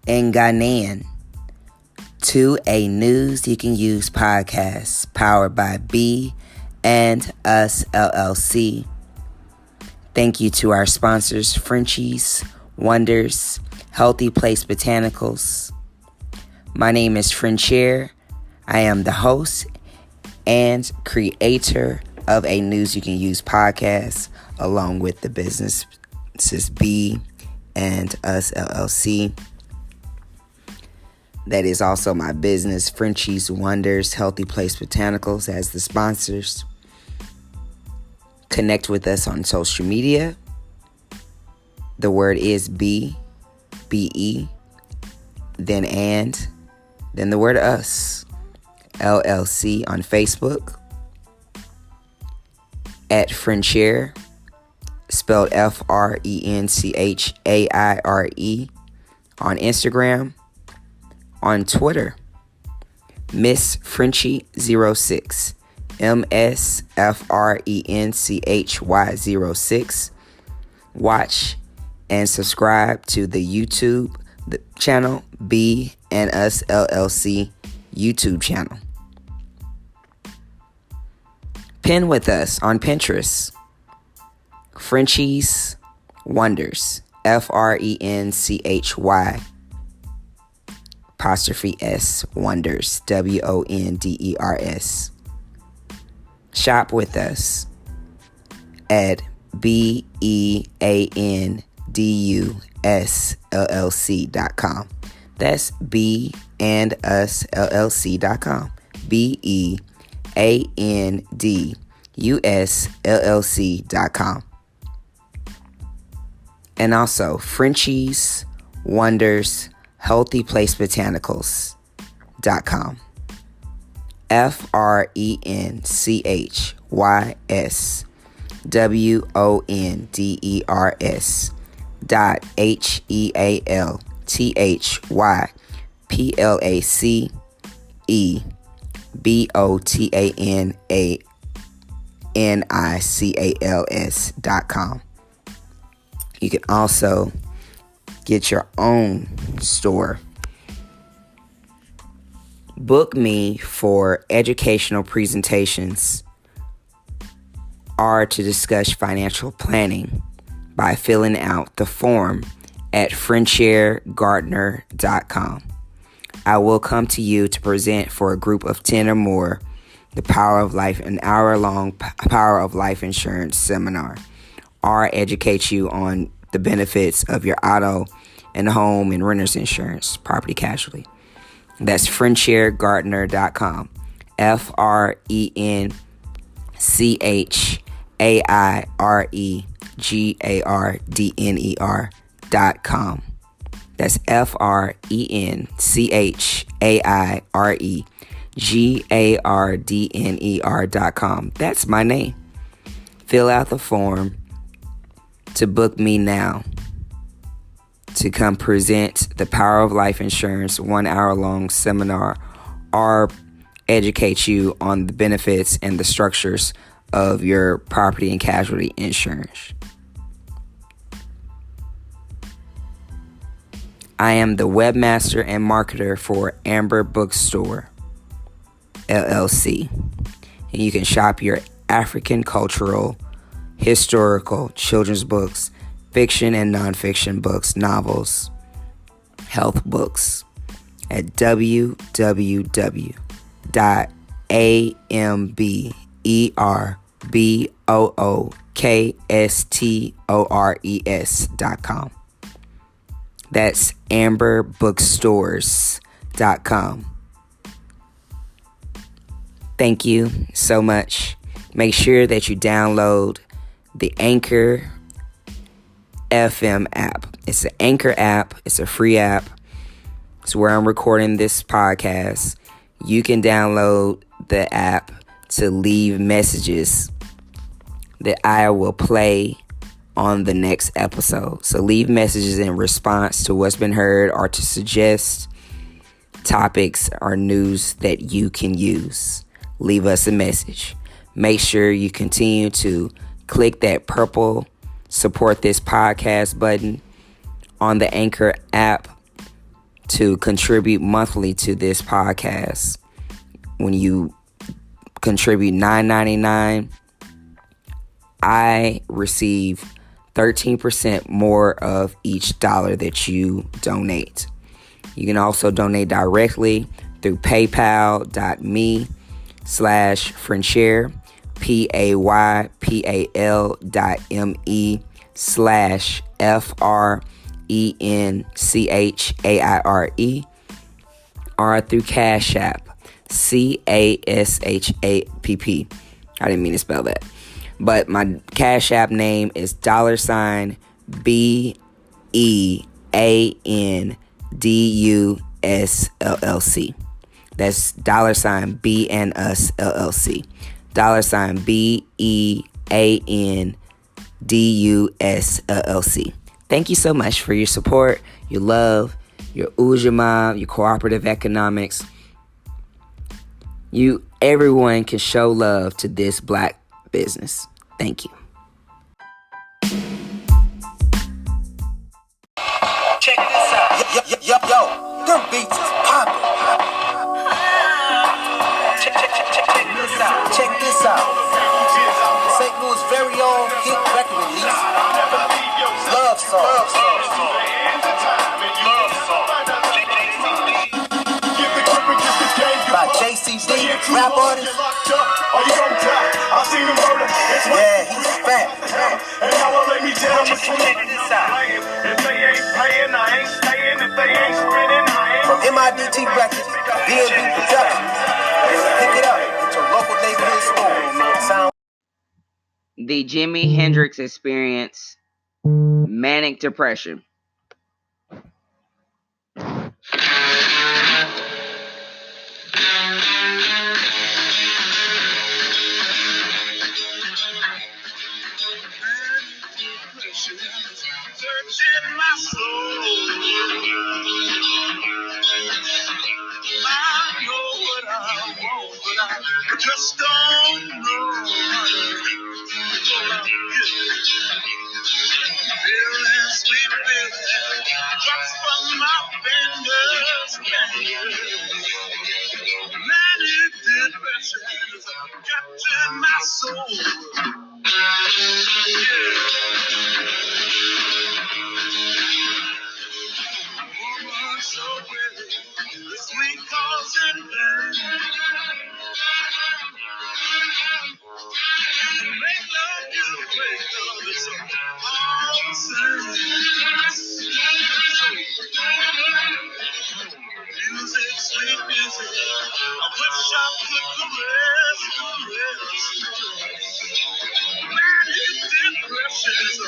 in Ghanaian to a News You Can Use podcast powered by B and Us LLC. Thank you to our sponsors, Frenchies, Wonders, Healthy Place Botanicals. My name is Frenchier. I am the host and creator of a News You Can Use podcast, along with the businesses B and Us LLC. That is also my business, Frenchies, Wonders, Healthy Place Botanicals, as the sponsors. Connect with us on social media. The word is B-E, then and, then the word us, LLC on Facebook, at Frenchier, spelled Frenchaire, on Instagram, on Twitter, Miss Frenchie06, MSFRENCHY06. Watch and subscribe to the YouTube channel, B and Us LLC YouTube channel. Pin with us on Pinterest, Frenchies Wonders, FRENCHY '(S) Wonders, WONDERS. Shop with us at BEANDUSLLC.com. That's BeandUsLLC.com. BeandUsLLC.com. And also Frenchies, Wonders, Healthy Place Botanicals.com. FRENCHYWONDERSDERSBOTANICALS.com. You can also get your own store. Book me for educational presentations or to discuss financial planning by filling out the form at FrenchiereGardner.com. I will come to you to present for a group of 10 or more the Power of Life, an hour-long Power of Life insurance seminar, or educate you on the benefits of your auto and home and renter's insurance, property casualty. That's FrenchiereGardner.com. FrenchiereGardner.com. That's FrenchiereGardner.com. That's my name. Fill out the form to book me now to come present the Power of Life Insurance 1 hour long seminar or educate you on the benefits and the structures of your property and casualty insurance. I am the webmaster and marketer for Amber Bookstore, LLC. And you can shop your African cultural, historical, children's books, fiction and nonfiction books, novels, health books at www.amberbookstores.com. That's amberbookstores.com. Thank you so much. Make sure that you download the Anchor FM app. It's an Anchor app. It's a free app. It's where I'm recording this podcast. You can download the app to leave messages that I will play on the next episode. So leave messages in response to what's been heard or to suggest topics or news that you can use. Leave us a message. Make sure you continue to click that purple support this podcast button on the Anchor app to contribute monthly to this podcast. When you contribute $9.99, I receive 13% more of each dollar that you donate. You can also donate directly through paypal.me/friendshare, paypal.me/FRENCHAIRE, or through Cash App, CASHAPP. I didn't mean to spell that. But my Cash App name is $BEANDUSLLC. That's $BNUSLLC. $BEANDUSLLC. Thank you so much for your support, your love, your Ujima, your cooperative economics. Everyone can show love to this black business. Thank you. Check this out. Yo, them beats is poppin'. Check this out. St. Louis' very own hit record release. Love Song. By JCD, rap artist. Yeah, he's fat. Check this out. From MIDT Records, B&B Productions. Pick it up at your local neighborhood store. The Jimi Hendrix Experience, Manic Depression. Searching my soul. I know what I want, but I just don't know how to go about it. Feeling sweet feeling drops from my fingers. Manic depression has captured my soul. Woman so pretty, the sweet cause and pain. Make love you break love is all the same. Music, sweet music, I wish I could caress. Manic depression is a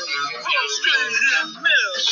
frustrating mess.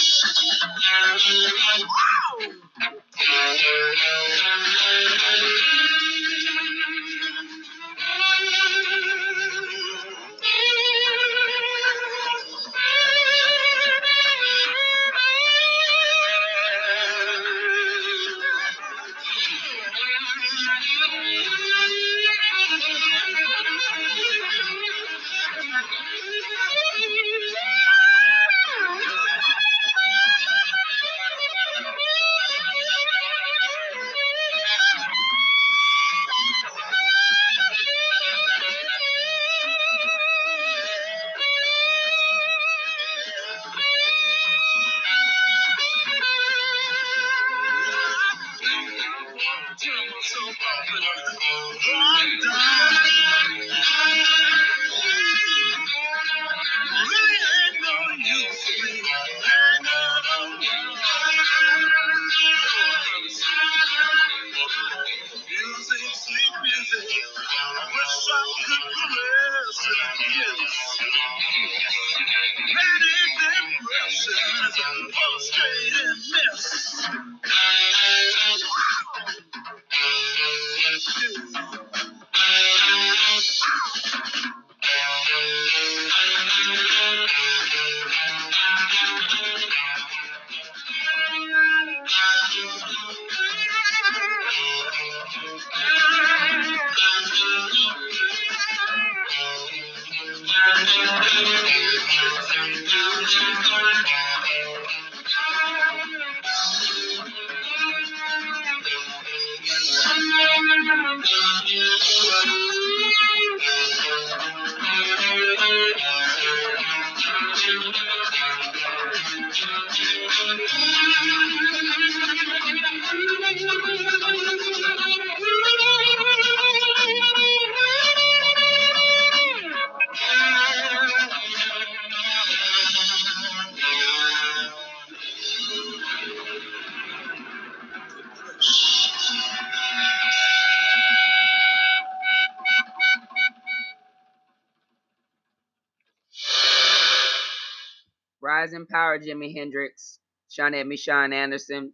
Rising Power, Jimi Hendrix, Shawnette Michon Anderson,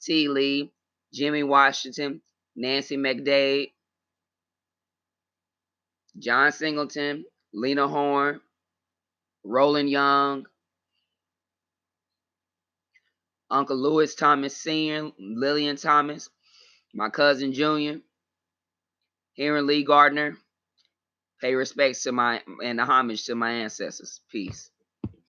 T. Lee, Jimmy Washington, Nancy McDade, John Singleton, Lena Horne, Roland Young, Uncle Lewis Thomas Sr., Lillian Thomas, my cousin Junior, Henry Lee Gardner. Pay respects to my and the homage to my ancestors. Peace.